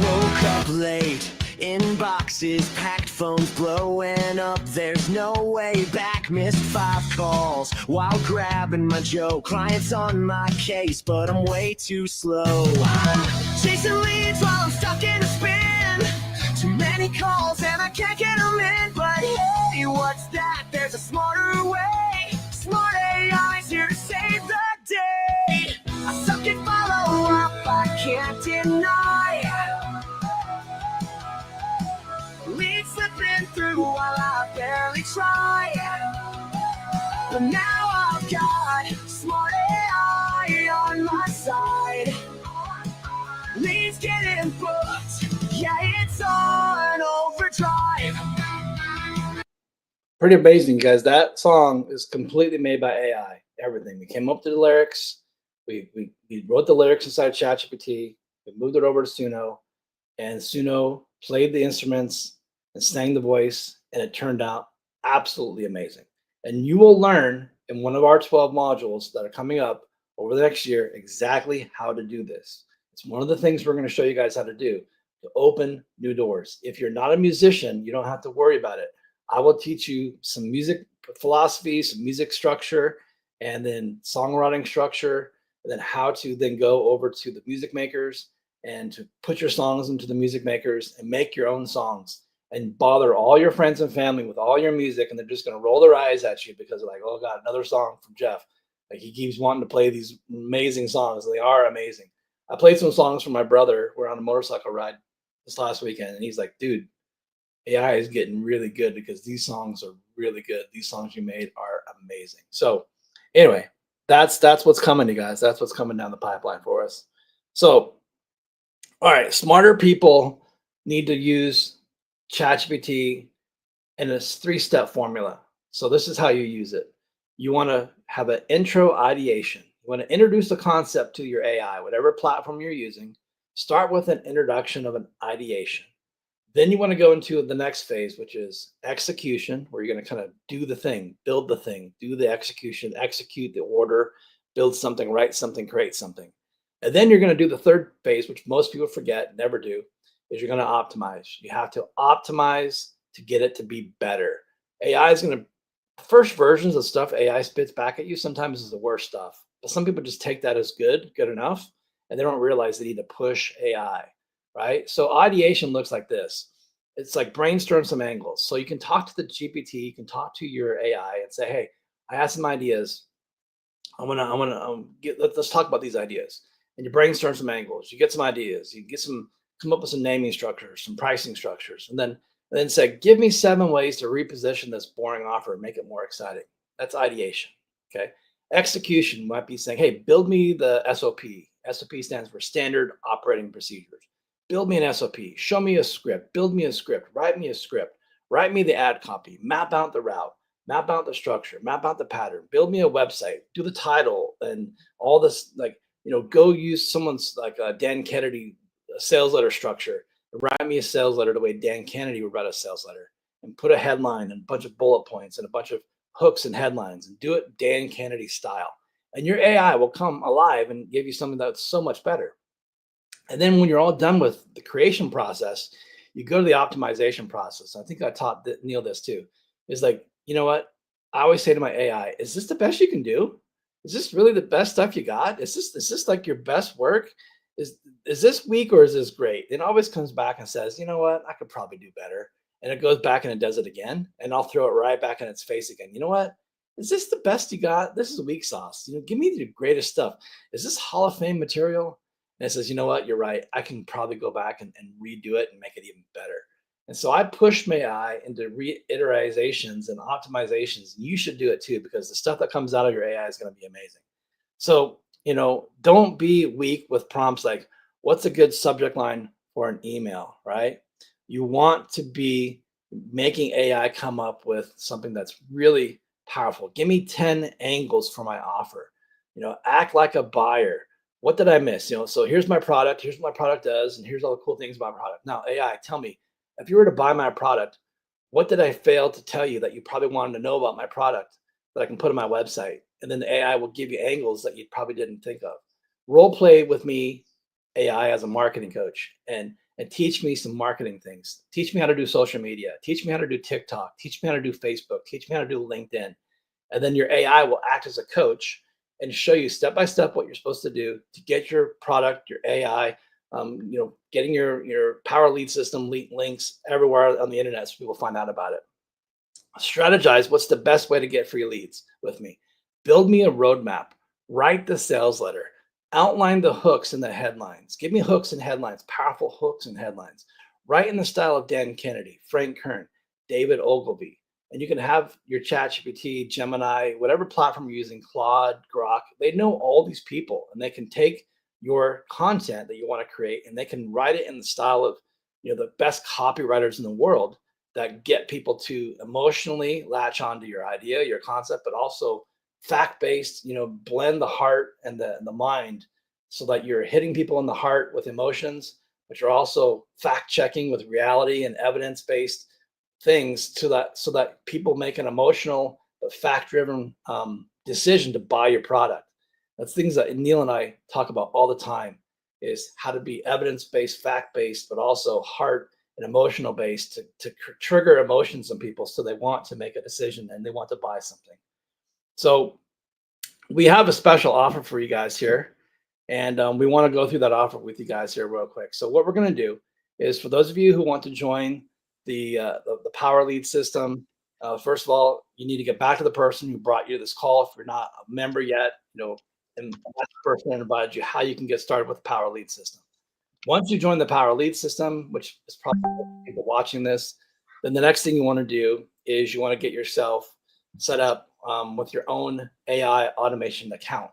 Woke up late, inboxes packed, phones blowing up, there's no way back. Missed 5 calls while grabbing my Joe. Clients on my case, but I'm way too slow. Chasing leads while I'm stuck in a spin. Too many calls and I can't get them in. But hey, what's that? There's a smarter way. Smart AI's here to save the day. I suck at follow up, I can't deny. Leads slipping through while I barely try. But now I've got smart AI on my side. Leads getting booked, yeah, it's on overdrive. Pretty amazing, guys. That song is completely made by AI. Everything. We came up to the lyrics. We wrote the lyrics inside ChatGPT. We moved it over to Suno, and Suno played the instruments and sang the voice, and it turned out absolutely amazing. And you will learn in one of our 12 modules that are coming up over the next year exactly how to do this. It's one of the things we're going to show you guys how to do to open new doors. If you're not a musician, you don't have to worry about it. I will teach you some music philosophy, some music structure, and then songwriting structure, and then how to then go over to the music makers and to put your songs into the music makers and make your own songs and bother all your friends and family with all your music. And they're just going to roll their eyes at you because they're like, oh God, another song from Jeff. Like he keeps wanting to play these amazing songs. They are amazing. I played some songs for my brother. We're on a motorcycle ride this last weekend. And he's like, dude, AI is getting really good because these songs are really good. These songs you made are amazing. So anyway, that's what's coming, you guys. That's what's coming down the pipeline for us. So, all right, smarter people need to use ChatGPT in a 3-step formula. So this is how you use it. You want to have an intro ideation. You want to introduce the concept to your AI, whatever platform you're using. Start with an introduction of an ideation. Then you want to go into the next phase, which is execution, where you're going to kind of do the thing, build the thing, do the execution, execute the order, build something, write something, create something. And then you're going to do the third phase, which most people forget, never do, is you're going to optimize. You have to optimize to get it to be better. AI is going to, first versions of stuff AI spits back at you sometimes is the worst stuff. But some people just take that as good enough, and they don't realize they need to push AI. Right? So ideation looks like this. It's like brainstorm some angles. So you can talk to the GPT, you can talk to your AI and say, hey, I have some ideas. Let's talk about these ideas. And you brainstorm some angles. You get some ideas. You come up with some naming structures, some pricing structures, and then say, give me 7 ways to reposition this boring offer and make it more exciting. That's ideation. Okay. Execution might be saying, hey, build me the SOP. SOP stands for standard operating procedures. Build me an SOP, show me a script, build me a script, write me a script, write me the ad copy, map out the route, map out the structure, map out the pattern, build me a website, do the title and all this, like, go use someone's like Dan Kennedy sales letter structure, and write me a sales letter the way Dan Kennedy would write a sales letter, and put a headline and a bunch of bullet points and a bunch of hooks and headlines and do it Dan Kennedy style. And your AI will come alive and give you something that's so much better. And then when you're all done with the creation process, you go to the optimization process. I think I taught Neil this too. Is like, you know what? I always say to my AI, is this the best you can do? Is this really the best stuff you got? Is this like your best work? Is this weak or is this great? It always comes back and says, you know what? I could probably do better. And it goes back and it does it again. And I'll throw it right back in its face again. You know what? Is this the best you got? This is weak sauce. Give me the greatest stuff. Is this Hall of Fame material? And it says, you know what, you're right. I can probably go back and redo it and make it even better. And so I push my AI into reiterations and optimizations. You should do it too, because the stuff that comes out of your AI is going to be amazing. So, don't be weak with prompts like, what's a good subject line for an email, right? You want to be making AI come up with something that's really powerful. Give me 10 angles for my offer. Act like a buyer. What did I miss? So here's my product. Here's what my product does. And here's all the cool things about my product. Now, AI, tell me, if you were to buy my product, what did I fail to tell you that you probably wanted to know about my product that I can put on my website? And then the AI will give you angles that you probably didn't think of. Role play with me, AI, as a marketing coach, and teach me some marketing things. Teach me how to do social media. Teach me how to do TikTok. Teach me how to do Facebook. Teach me how to do LinkedIn. And then your AI will act as a coach and show you step by step what you're supposed to do to get your product, your AI, getting your power lead system links everywhere on the internet so people find out about it. Strategize what's the best way to get free leads with me. Build me a roadmap. Write the sales letter. Outline the hooks and the headlines. Give me hooks and headlines, powerful hooks and headlines. Write in the style of Dan Kennedy, Frank Kern, David Ogilvy. And you can have your ChatGPT, Gemini, whatever platform you're using, Claude, Grok, they know all these people, and they can take your content that you want to create and they can write it in the style of the best copywriters in the world that get people to emotionally latch onto your idea, your concept, but also fact-based, blend the heart and the mind so that you're hitting people in the heart with emotions, but you're also fact-checking with reality and evidence-based things so that people make an emotional but fact-driven decision to buy your product. That's things that Neil and I talk about all the time, is how to be evidence-based, fact-based, but also heart and emotional based to trigger emotions in people so they want to make a decision and they want to buy something. So we have a special offer for you guys here, and we want to go through that offer with you guys here real quick. So what we're going to do is, for those of you who want to join the Power Lead system, first of all, you need to get back to the person who brought you this call. If you're not a member yet, and that's the person that invited you, how you can get started with the Power Lead system. Once you join the Power Lead system, which is probably people watching this, then the next thing you want to do is you want to get yourself set up with your own AI automation account.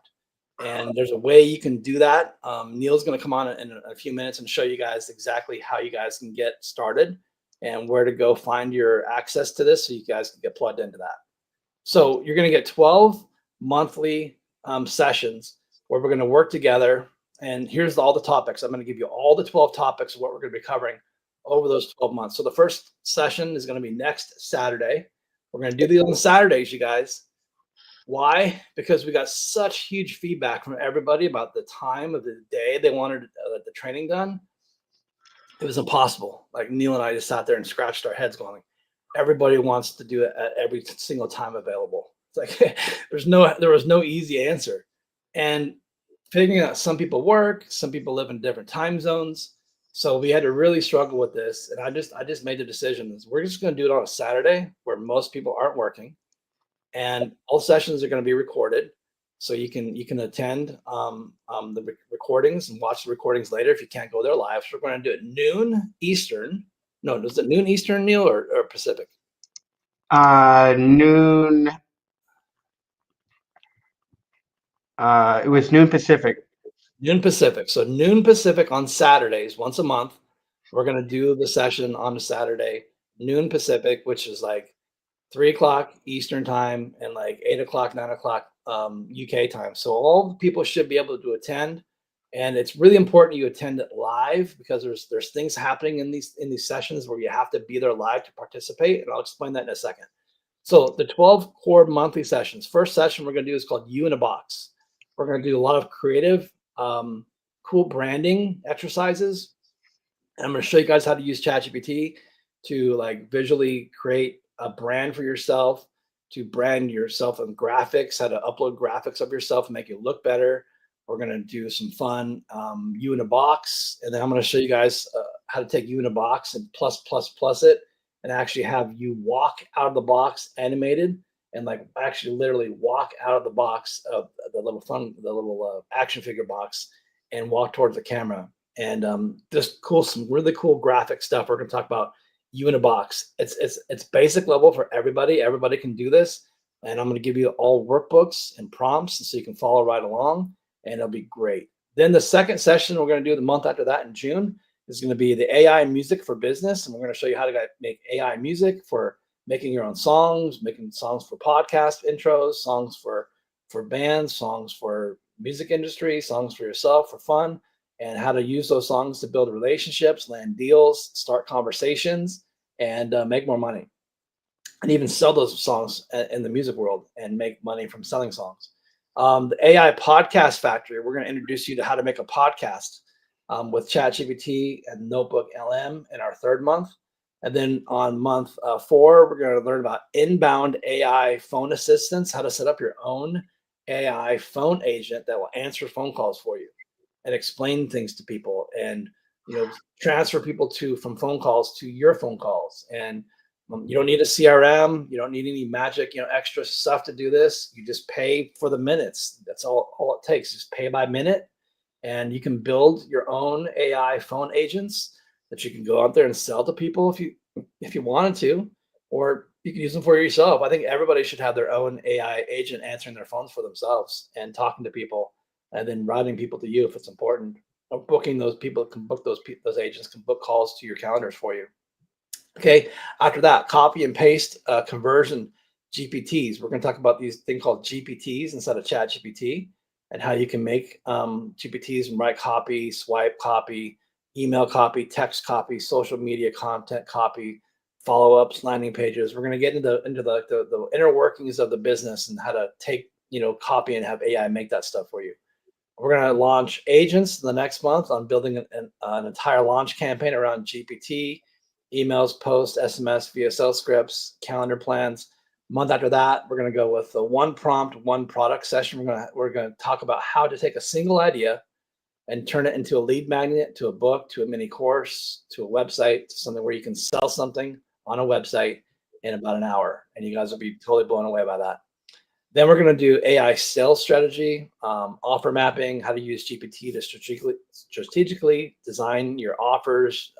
And there's a way you can do that. Neil's going to come on in a few minutes and show you guys exactly how you guys can get started and where to go find your access to this so you guys can get plugged into that. So you're going to get 12 monthly sessions where we're going to work together. And here's all the topics. I'm going to give you all the 12 topics of what we're going to be covering over those 12 months. So the first session is going to be next Saturday. We're going to do these on Saturdays, you guys. Why? Because we got such huge feedback from everybody about the time of the day they wanted the training done. It was impossible. Like Neil and I just sat there and scratched our heads going, everybody wants to do it at every single time available. It's like there was no easy answer. And figuring out, some people work, some people live in different time zones. So we had to really struggle with this. And I just made the decision is we're just going to do it on a Saturday where most people aren't working. And all sessions are going to be recorded. So you can attend the recordings and watch the recordings later if you can't go there live. So we're going to do it noon Eastern. No, was it noon Eastern, Neil, or Pacific? Noon. It was noon Pacific. Noon Pacific. So noon Pacific on Saturdays, once a month. We're going to do the session on a Saturday, noon Pacific, which is like 3 o'clock Eastern time and like 8 o'clock, 9 o'clock UK time. So all people should be able to attend. And it's really important you attend it live because there's things happening in these sessions where you have to be there live to participate. And I'll explain that in a second. So the 12 core monthly sessions. First session we're going to do is called You in a Box. We're going to do a lot of creative, cool branding exercises. And I'm going to show you guys how to use ChatGPT to like visually create a brand for yourself, to brand yourself in graphics, how to upload graphics of yourself and make it look better. We're going to do some fun You in a Box. And then I'm going to show you guys how to take You in a Box and plus it and actually have you walk out of the box animated and like actually literally walk out of the box of the little action figure box and walk towards the camera. And some really cool graphic stuff. We're going to talk about You in a Box. It's basic level for everybody. Everybody can do this. And I'm going to give you all workbooks and prompts so you can follow right along, and it'll be great. Then the second session we're going to do the month after that in June is going to be the AI music for business. And we're going to show you how to make AI music for making your own songs, making songs for podcast intros, songs for bands, songs for music industry, songs for yourself for fun, and how to use those songs to build relationships, land deals, start conversations, and make more money. And even sell those songs in the music world and make money from selling songs. The AI Podcast Factory, we're going to introduce you to how to make a podcast with ChatGPT and Notebook LM in our third month. And then on month 4, we're going to learn about inbound AI phone assistants, how to set up your own AI phone agent that will answer phone calls for you and explain things to people and transfer people from phone calls to your phone calls. And you don't need a CRM. You don't need any magic, extra stuff to do this. You just pay for the minutes. That's all it takes. Just pay by minute, and you can build your own AI phone agents that you can go out there and sell to people if you wanted to, or you can use them for yourself. I think everybody should have their own AI agent answering their phones for themselves and talking to people, and then routing people to you if it's important. Or booking those people can book those agents can book calls to your calendars for you. Okay, after that, copy and paste conversion GPTs. We're going to talk about these things called GPTs instead of Chat GPT, and how you can make GPTs and write copy, swipe copy, email copy, text copy, social media content copy, follow-ups, landing pages. We're going to get into the inner workings of the business and how to take copy and have AI make that stuff for you. We're going to launch agents the next month on building an entire launch campaign around GPT, emails, posts, SMS, VSL scripts, calendar plans, Month after that, we're going to go with the one prompt, one product session. We're going to talk about how to take a single idea and turn it into a lead magnet, to a book, to a mini course, to a website, to something where you can sell something on a website in about an hour. And you guys will be totally blown away by that. Then we're going to do AI sales strategy, offer mapping, how to use GPT to strategically design your offers.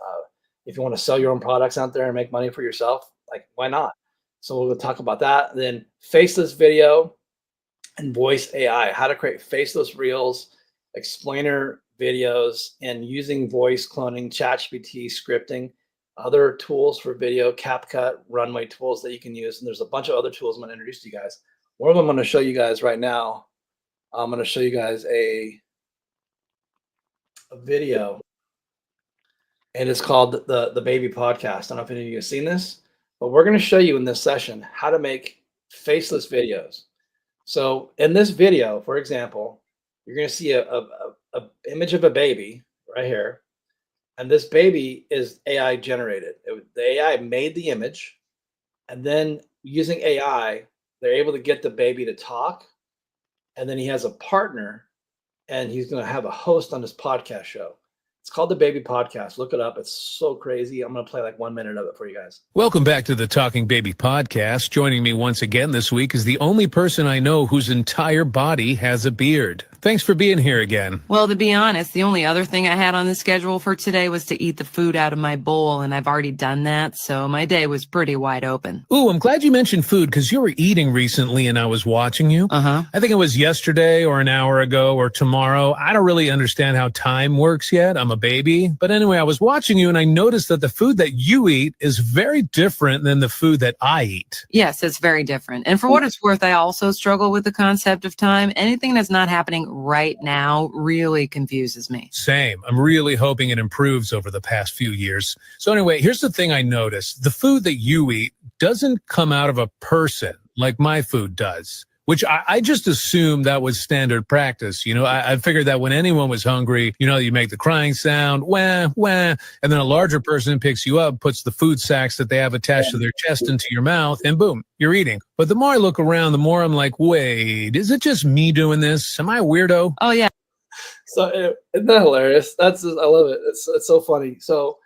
If you want to sell your own products out there and make money for yourself, like, why not? So we'll talk about that. Then faceless video and voice AI, how to create faceless reels, explainer videos, and using voice cloning, ChatGPT, scripting, other tools for video, CapCut, Runway tools that you can use. And there's a bunch of other tools I'm going to introduce to you guys. One of them I'm going to show you guys right now. I'm going to show you guys a video, and it's called the Baby Podcast. I don't know if any of you have seen this, but we're going to show you in this session how to make faceless videos. So in this video, for example, you're going to see a image of a baby right here, and this baby is AI generated. The AI made the image, and then using AI, they're able to get the baby to talk, and then he has a partner, and he's going to have a host on his podcast show. It's called the Baby Podcast. Look it up. It's so crazy. I'm going to play like 1 minute of it for you guys. Welcome back to the Talking Baby Podcast. Joining me once again this week is the only person I know whose entire body has a beard. Thanks for being here again. Well, to be honest, the only other thing I had on the schedule for today was to eat the food out of my bowl, and I've already done that, so my day was pretty wide open. Ooh, I'm glad you mentioned food because you were eating recently and I was watching you. Uh-huh. I think it was yesterday or an hour ago or tomorrow. I don't really understand how time works yet. I'm a baby. But anyway, I was watching you and I noticed that the food that you eat is very different than the food that I eat. Yes, it's very different. And for what it's worth, I also struggle with the concept of time. Anything that's not happening right now really confuses me. Same. I'm really hoping it improves over the past few years. So anyway, here's the thing I noticed. The food that you eat doesn't come out of a person like my food does, which I just assumed that was standard practice. You know, I figured that when anyone was hungry, you know, you make the crying sound, wah, wah, and then a larger person picks you up, puts the food sacks that they have attached to their chest into your mouth, and boom, you're eating. But the more I look around, the more I'm like, wait, is it just me doing this? Am I a weirdo? Oh, yeah. So isn't that hilarious? I love it. It's so funny. So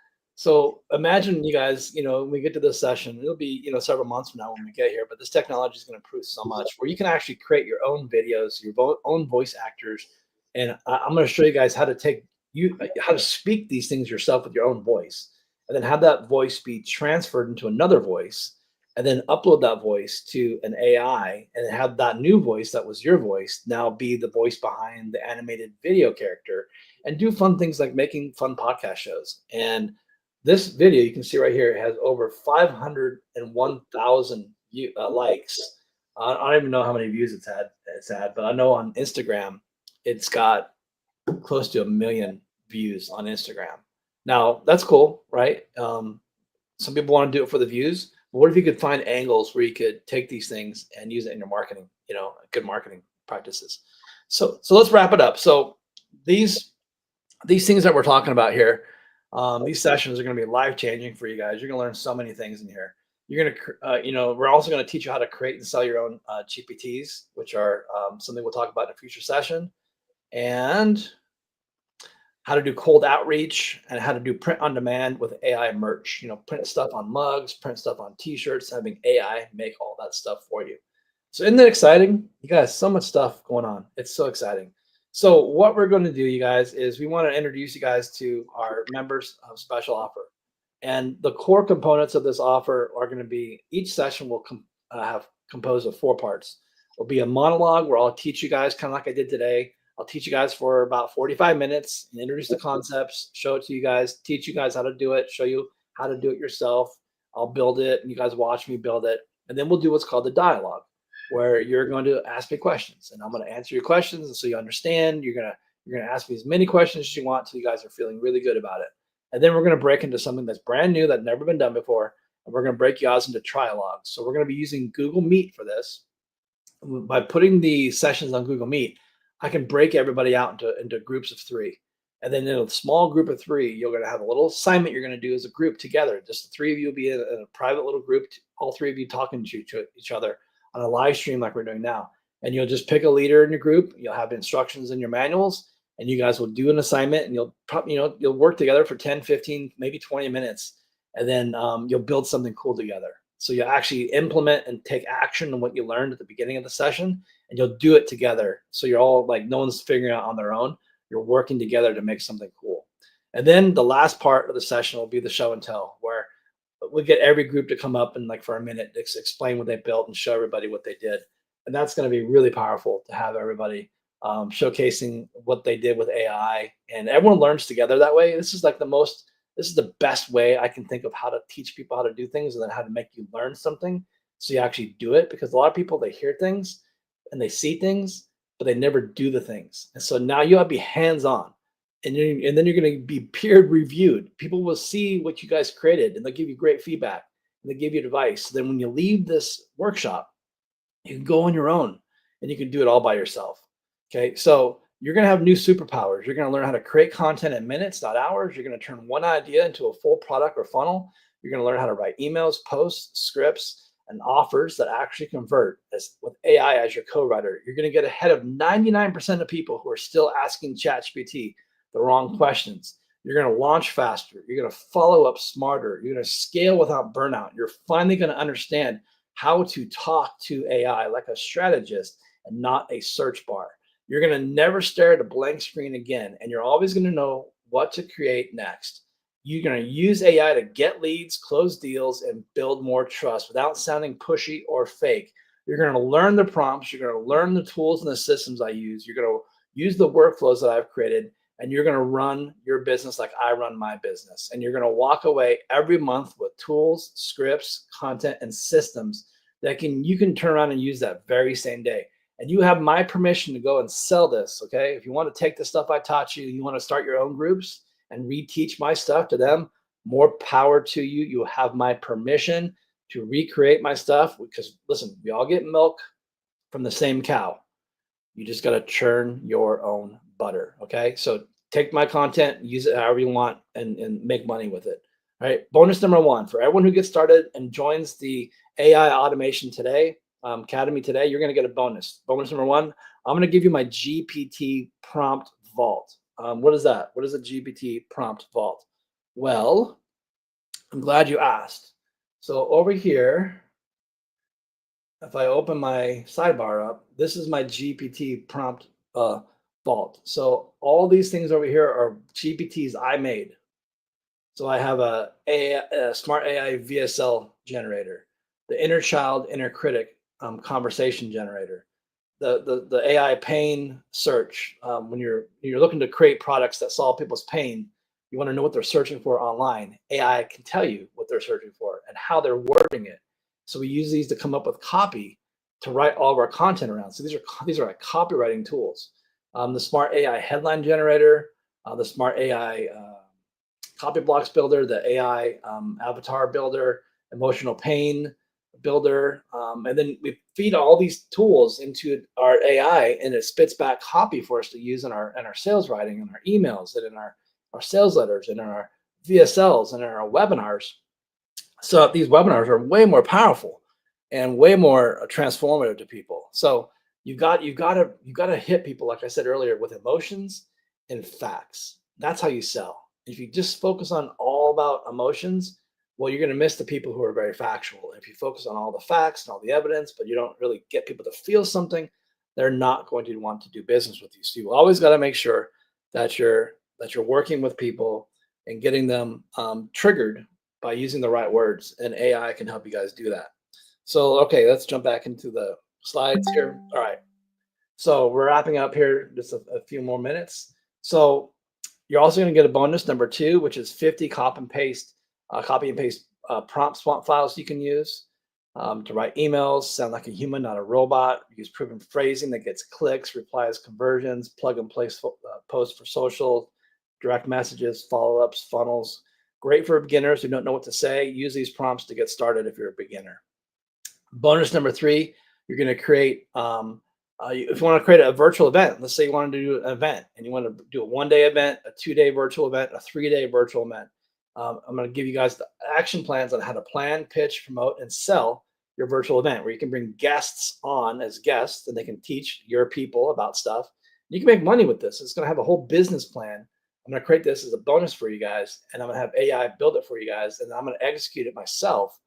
imagine you guys, you know, when we get to this session, it'll be, you know, several months from now when we get here, but this technology is going to improve so much where you can actually create your own videos, your own voice actors. And I'm going to show you guys how to speak these things yourself with your own voice, and then have that voice be transferred into another voice, and then upload that voice to an AI, and have that new voice that was your voice now be the voice behind the animated video character, and do fun things like making fun podcast shows. And this video you can see right here has over 501,000 likes. I don't even know how many views it's had, but I know on Instagram it's got close to 1 million views on Instagram. Now that's cool, right? Some people want to do it for the views. But what if you could find angles where you could take these things and use it in your marketing? You know, good marketing practices. So let's wrap it up. So these things that we're talking about here. These sessions are going to be life-changing for you guys. You're going to learn so many things in here. You're going to, you know, we're also going to teach you how to create and sell your own GPTs, which are something we'll talk about in a future session, and how to do cold outreach and how to do print on demand with AI merch. You know, print stuff on mugs, print stuff on T-shirts, having AI make all that stuff for you. So isn't that exciting? You guys, so much stuff going on. It's so exciting. So what we're going to do, you guys, is we want to introduce you guys to our members of special offer. And the core components of this offer are going to be, each session will have composed of 4 parts. It'll be a monologue where I'll teach you guys, kind of like I did today. I'll teach you guys for about 45 minutes and introduce the concepts, show it to you guys, teach you guys how to do it, show you how to do it yourself. I'll build it and you guys watch me build it. And then we'll do what's called the dialogue, where you're going to ask me questions and I'm going to answer your questions. And so you understand, you're going to ask me as many questions as you want till you guys are feeling really good about it. And then we're going to break into something that's brand new, that's never been done before. And we're going to break you guys into trialogues. So we're going to be using Google Meet for this. By putting the sessions on Google Meet, I can break everybody out into groups of 3. And then in a small group of 3, you're going to have a little assignment you're going to do as a group together. Just the 3 of you will be in a private little group, all 3 of you talking to each other on a live stream like we're doing now. And you'll just pick a leader in your group. You'll have instructions in your manuals, and you guys will do an assignment, and you'll work together for 10, 15, maybe 20 minutes. And then you'll build something cool together. So you'll actually implement and take action on what you learned at the beginning of the session, and you'll do it together. So you're all like, no one's figuring out on their own. You're working together to make something cool. And then the last part of the session will be the show and tell, where we get every group to come up and like for a minute explain what they built and show everybody what they did. And that's going to be really powerful to have everybody showcasing what they did with AI, and everyone learns together that way. This is the best way I can think of how to teach people how to do things, and then how to make you learn something so you actually do it. Because a lot of people, they hear things and they see things, but they never do the things. And so now you have to be hands-on, and then you're going to be peer reviewed. People will see what you guys created, and they'll give you great feedback, and they give you advice. Then when you leave this workshop, you can go on your own, and you can do it all by yourself. Okay, so you're going to have new superpowers. You're going to learn how to create content in minutes, not hours. You're going to turn one idea into a full product or funnel. You're going to learn how to write emails, posts, scripts, and offers that actually convert with AI as your co-writer. You're going to get ahead of 99% of people who are still asking ChatGPT the wrong questions. You're going to launch faster. You're going to follow up smarter. You're going to scale without burnout. You're finally going to understand how to talk to AI like a strategist and not a search bar. You're going to never stare at a blank screen again, and you're always going to know what to create next. You're going to use AI to get leads, close deals, and build more trust without sounding pushy or fake. You're going to learn the prompts. You're going to learn the tools and the systems I use. You're going to use the workflows that I've created, and you're going to run your business like I run my business. And you're going to walk away every month with tools, scripts, content, and systems that you can turn around and use that very same day. And you have my permission to go and sell this, okay? If you want to take the stuff I taught you, you want to start your own groups and reteach my stuff to them, more power to you. You have my permission to recreate my stuff, because listen, we all get milk from the same cow. You just got to churn your own butter, okay? So take my content, use it however you want, and make money with it. All right, bonus number 1, for everyone who gets started and joins the AI automation today, Academy today, you're going to get a bonus. Bonus number 1, I'm going to give you my GPT prompt vault. What is that? What is a GPT prompt vault? Well, I'm glad you asked. So over here, if I open my sidebar up, this is my GPT prompt vault. So all these things over here are GPTs I made. So I have a smart AI VSL generator, the inner child, inner critic conversation generator, the AI pain search. When you're looking to create products that solve people's pain, you want to know what they're searching for online. AI can tell you what they're searching for and how they're wording it. So we use these to come up with copy to write all of our content around. So these are like copywriting tools. The smart AI headline generator, the smart AI copy blocks builder, the AI avatar builder, emotional pain builder, and then we feed all these tools into our AI, and it spits back copy for us to use in our sales writing, in our emails, and in our sales letters, and in our VSLs, and in our webinars. So these webinars are way more powerful and way more transformative to people. So you got to hit people, like I said earlier, with emotions and facts. That's how you sell. If you just focus on all about emotions, well, you're going to miss the people who are very factual. If you focus on all the facts and all the evidence, but you don't really get people to feel something, they're not going to want to do business with you. So you always got to make sure that you're working with people and getting them triggered by using the right words, and AI can help you guys do that. So, okay, let's jump back into the slides here. All right. So we're wrapping up here, just a few more minutes. So you're also going to get a bonus number 2, which is 50 copy and paste prompt swamp files you can use to write emails, sound like a human, not a robot. Use proven phrasing that gets clicks, replies, conversions, plug and play posts for social, direct messages, follow-ups, funnels. Great for beginners who don't know what to say. Use these prompts to get started if you're a beginner. Bonus number 3, you're going to create If you want to create a virtual event, let's say you want to do an event and you want to do a 1-day event, a 2-day virtual event, a 3-day virtual event. I'm going to give you guys the action plans on how to plan, pitch, promote, and sell your virtual event, where you can bring guests on as guests and they can teach your people about stuff. You can make money with this. It's going to have a whole business plan. I'm going to create this as a bonus for you guys, and I'm going to have AI build it for you guys, and I'm going to execute it myself.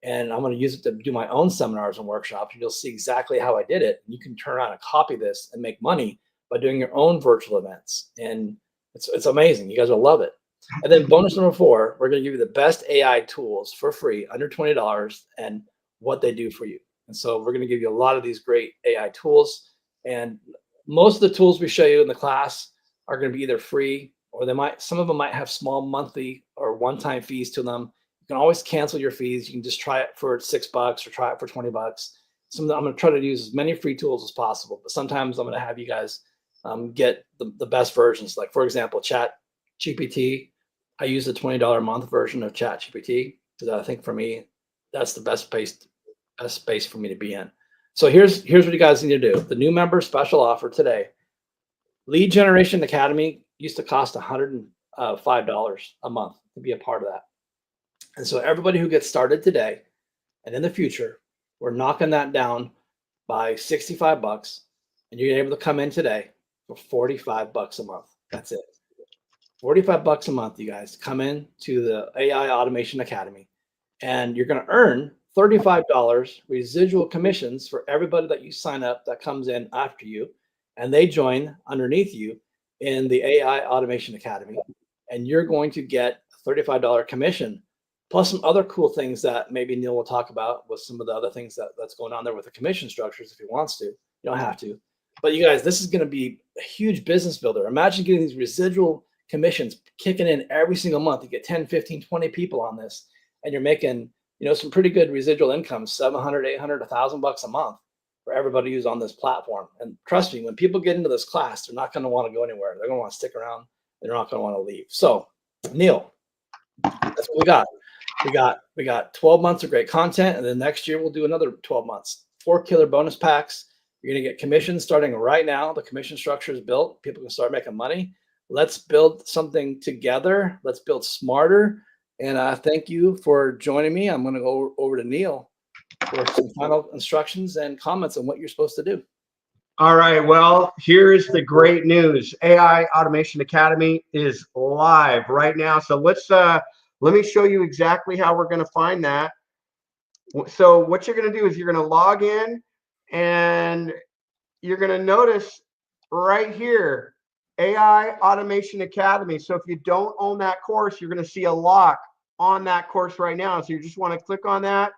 And I'm going to use it to do my own seminars and workshops. And you'll see exactly how I did it. You can turn around and copy this and make money by doing your own virtual events. And it's amazing. You guys will love it. And then bonus number 4, we're going to give you the best AI tools for free, under $20, and what they do for you. And so we're going to give you a lot of these great AI tools. And most of the tools we show you in the class are going to be either free, or some of them might have small monthly or one-time fees to them. You can always cancel your fees. You can just try it for $6 or try it for $20. I'm going to try to use as many free tools as possible, but sometimes I'm going to have you guys get the best versions. Like, for example, Chat GPT. I use the $20 a month version of Chat GPT because I think for me, that's the best space for me to be in. So here's what you guys need to do. The new member special offer today. Lead Generation Academy used to cost $105 a month to be a part of that. And so everybody who gets started today and in the future, we're knocking that down by $65, and you're able to come in today for $45 a month. That's it. $45 a month, you guys. Come in to the AI Automation Academy, and you're going to earn $35 residual commissions for everybody that you sign up that comes in after you, and they join underneath you in the AI Automation Academy, and you're going to get a $35 commission, plus some other cool things that maybe Neil will talk about with some of the other things that's going on there with the commission structures if he wants to. You don't have to. But you guys, this is going to be a huge business builder. Imagine getting these residual commissions kicking in every single month. You get 10, 15, 20 people on this, and you're making, some pretty good residual income, $700, $800, $1,000 a month for everybody who's on this platform. And trust me, when people get into this class, they're not going to want to go anywhere. They're going to want to stick around. They're not going to want to leave. So, Neil, that's what we got. We got 12 months of great content, and then next year we'll do another 12 months. 4 killer bonus packs. You're going to get commissions starting right now. The commission structure is built. People can start making money. Let's build something together. Let's build smarter. And thank you for joining me. I'm going to go over to Neil for some final instructions and comments on what you're supposed to do. All right. Well, here's the great news. AI Automation Academy is live right now. So let me show you exactly how we're going to find that. So what you're going to do is you're going to log in, and you're going to notice right here, AI Automation Academy. So if you don't own that course, you're going to see a lock on that course right now. So you just want to click on that.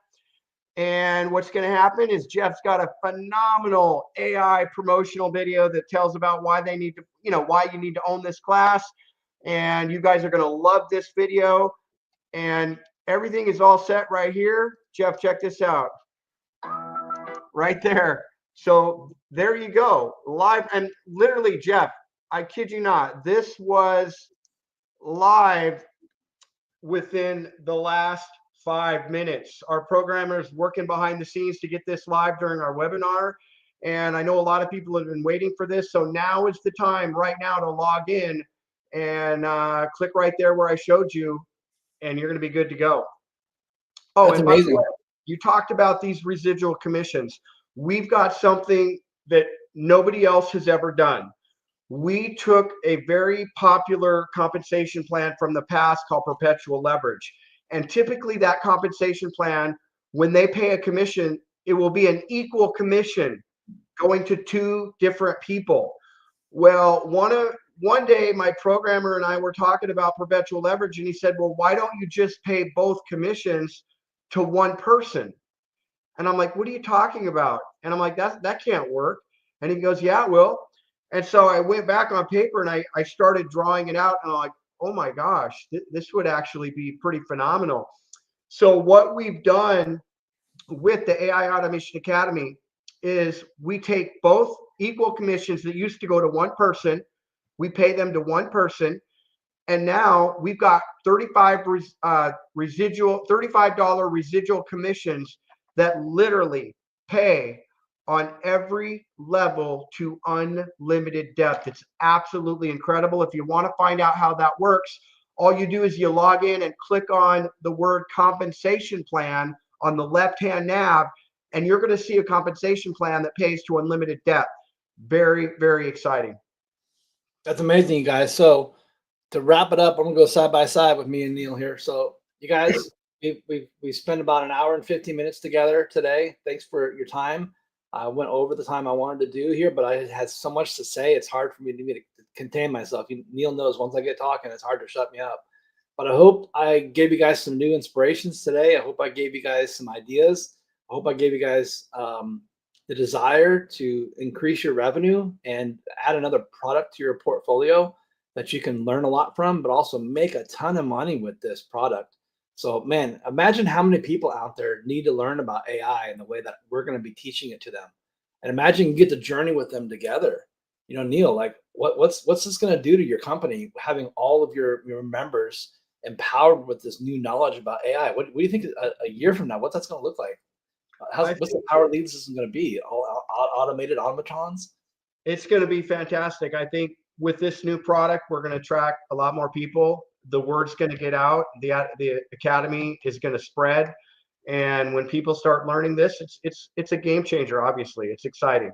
And what's going to happen is Jeff's got a phenomenal AI promotional video that tells about why they need to, why you need to own this class. And you guys are going to love this video. And everything is all set right here. Jeff, check this out. Right there. So there you go. Live. And literally, Jeff, I kid you not, this was live within the last 5 minutes. Our programmers working behind the scenes to get this live during our webinar. And I know a lot of people have been waiting for this. So now is the time right now to log in and click right there where I showed you, and you're going to be good to go. Oh, That's and amazing. by the way, you talked about these residual commissions. We've got something that nobody else has ever done. We took a very popular compensation plan from the past called perpetual leverage. And typically that compensation plan, when they pay a commission, it will be an equal commission going to 2 different people. Well, one day my programmer and I were talking about perpetual leverage, and he said, well, why don't you just pay both commissions to one person? And I'm like, what are you talking about? And I'm like, that can't work. And he goes, yeah, it will. And so I went back on paper and I started drawing it out, and I'm like, oh my gosh, this would actually be pretty phenomenal. So what we've done with the AI Automation Academy is we take both equal commissions that used to go to one person, we pay them to one person, and now we've got $35 residual commissions that literally pay on every level to unlimited depth. It's absolutely incredible. If you want to find out how that works, all you do is you log in and click on the word compensation plan on the left-hand nav, and you're going to see a compensation plan that pays to unlimited depth. Very, very exciting. That's amazing, you guys. So to wrap it up, I'm gonna go side by side with me and Neil here. So you guys, we spent about an hour and 15 minutes together today. Thanks for your time. I went over the time I wanted to do here, but I had so much to say. It's hard for me to contain myself. Neil knows once I get talking, it's hard to shut me up. But I hope I gave you guys some new inspirations today. I hope I gave you guys some ideas. I hope I gave you guys the desire to increase your revenue and add another product to your portfolio that you can learn a lot from, but also make a ton of money with this product. So, man, imagine how many people out there need to learn about AI and the way that we're going to be teaching it to them. And imagine you get to journey with them together. You know, Neil, like what's this going to do to your company, having all of your members empowered with this new knowledge about AI? What do you think a year from now, what that's going to look like? What's the power lead system going to be? All automated automatons? It's going to be fantastic. I think with this new product, we're going to attract a lot more people. The word's going to get out. The academy is going to spread, and when people start learning this, it's a game changer. Obviously, it's exciting.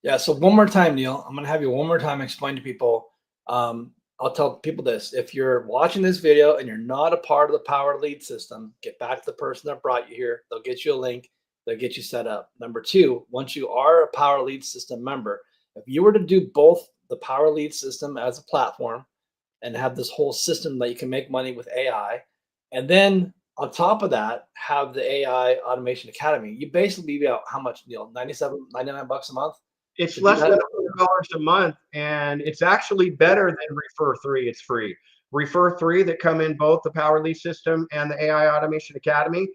Yeah. So one more time, Neil, I'm going to have you one more time explain to people. I'll tell people this: if you're watching this video and you're not a part of the power lead system, get back to the person that brought you here. They'll get you a link. They'll get you set up. Number two, once you are a power lead system member, if you were to do both the power lead system as a platform and have this whole system that you can make money with AI, and then on top of that, have the AI Automation Academy, you basically be out how much, Neil? 99 bucks a month? It's less than $100 a month, and it's actually better than Refer 3. It's free. Refer 3 that come in both the Power Lead System and the AI Automation Academy,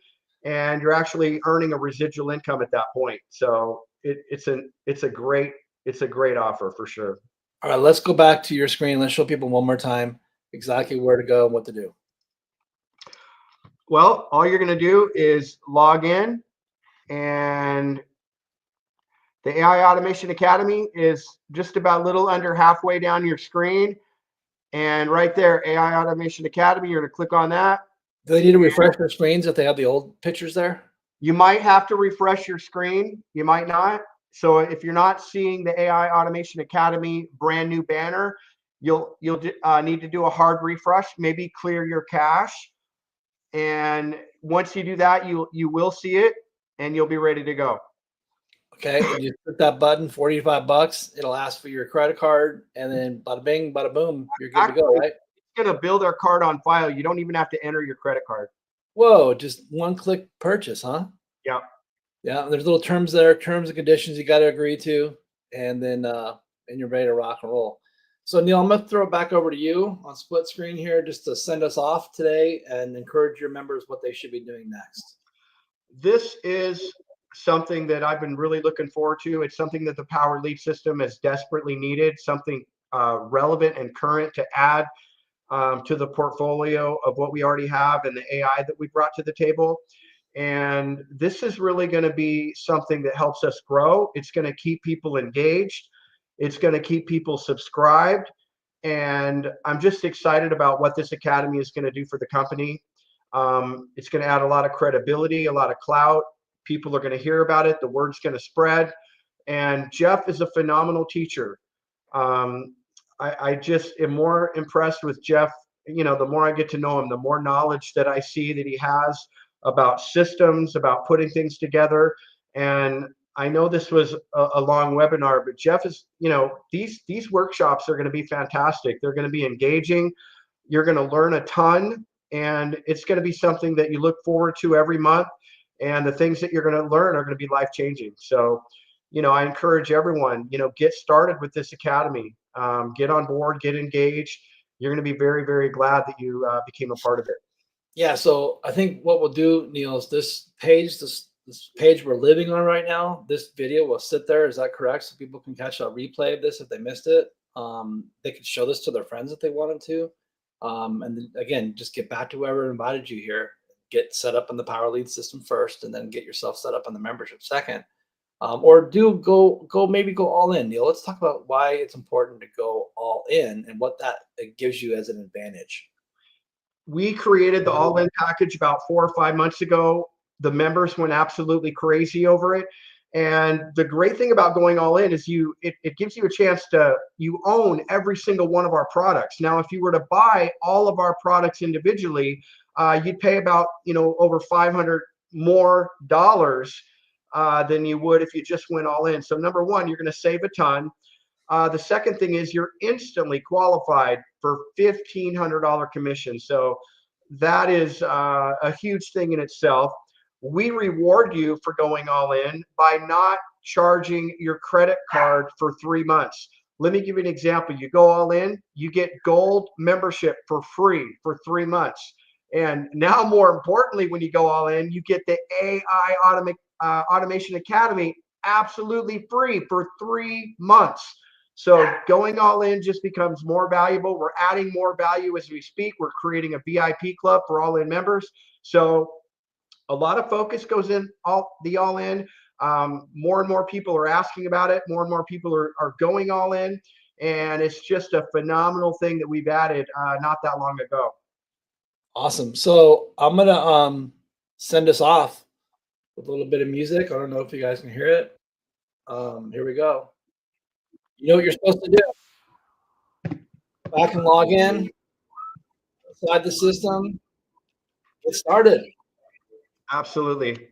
and you're actually earning a residual income at that point. So it's a great offer for sure. All right, let's go back to your screen. Let's show people one more time exactly where to go and what to do. Well, all you're going to do is log in, and the AI Automation Academy is just about a little under halfway down your screen. And right there, AI Automation Academy, you're going to click on that. Do they need to refresh their screens if they have the old pictures there? You might have to refresh your screen. You might not. So if you're not seeing the AI Automation Academy brand new banner, you'll need to do a hard refresh, maybe clear your cache. And once you do that, you will see it and you'll be ready to go. Okay, and you click that button, 45 bucks. It'll ask for your credit card, and then bada bing, bada boom, you're good to go, right? It's going to build our card on file. You don't even have to enter your credit card. Whoa, just one click purchase, huh? Yeah. Yeah, there's little terms there, terms and conditions you got to agree to, and then and you're ready to rock and roll. So Neil, I'm gonna throw it back over to you on split screen here just to send us off today and encourage your members what they should be doing next. This is something that I've been really looking forward to. It's something that the Power Lead System has desperately needed, something relevant and current to add to the portfolio of what we already have and the AI that we brought to the table. And this is really going to be something that helps us grow. It's going to keep people engaged. It's going to keep people subscribed. And I'm just excited about what this academy is going to do for the company. It's going to add a lot of credibility, a lot of clout. People are going to hear about it. The word's going to spread. And Jeff is a phenomenal teacher. I just am more impressed with Jeff. You know, the more I get to know him, the more knowledge that I see that he has about systems, about putting things together. And I know this was a long webinar, but Jeff is, you know, these workshops are going to be fantastic. They're going to be engaging. You're going to learn a ton, and it's going to be something that you look forward to every month. And the things that you're going to learn are going to be life-changing. So, you know, I encourage everyone, you know, get started with this academy. Get on board, get engaged. You're going to be very, very glad that you became a part of it. Yeah, so I think what we'll do, Neil, is this page we're living on right now, this video will sit there. Is that correct? So people can catch a replay of this if they missed it. They could show this to their friends if they wanted to. And then, again, just get back to whoever invited you here. Get set up in the Power Lead system first, and then get yourself set up in the membership second. or maybe go all in. Neil, let's talk about why it's important to go all in and what that it gives you as an advantage. We created the all-in package about 4 or 5 months ago. The members went absolutely crazy over it. And the great thing about going all in is it gives you a chance you own every single one of our products. Now, if you were to buy all of our products individually, you'd pay about, over $500 more than you would if you just went all in. So number one, you're going to save a ton. The second thing is you're instantly qualified for $1,500 commission. So that is a huge thing in itself. We reward you for going all in by not charging your credit card for 3 months. Let me give you an example. You go all in, you get gold membership for free for 3 months. And now, more importantly, when you go all in, you get the AI Automation Academy absolutely free for 3 months. So going all in just becomes more valuable. We're adding more value as we speak. We're creating a VIP club for all in members. So a lot of focus goes in all in. More and more people are asking about it. More and more people are going all in. And it's just a phenomenal thing that we've added not that long ago. Awesome. So I'm going to send us off with a little bit of music. I don't know if you guys can hear it. Here we go. You know what you're supposed to do. Back and log in. Inside the system. Get started. Absolutely.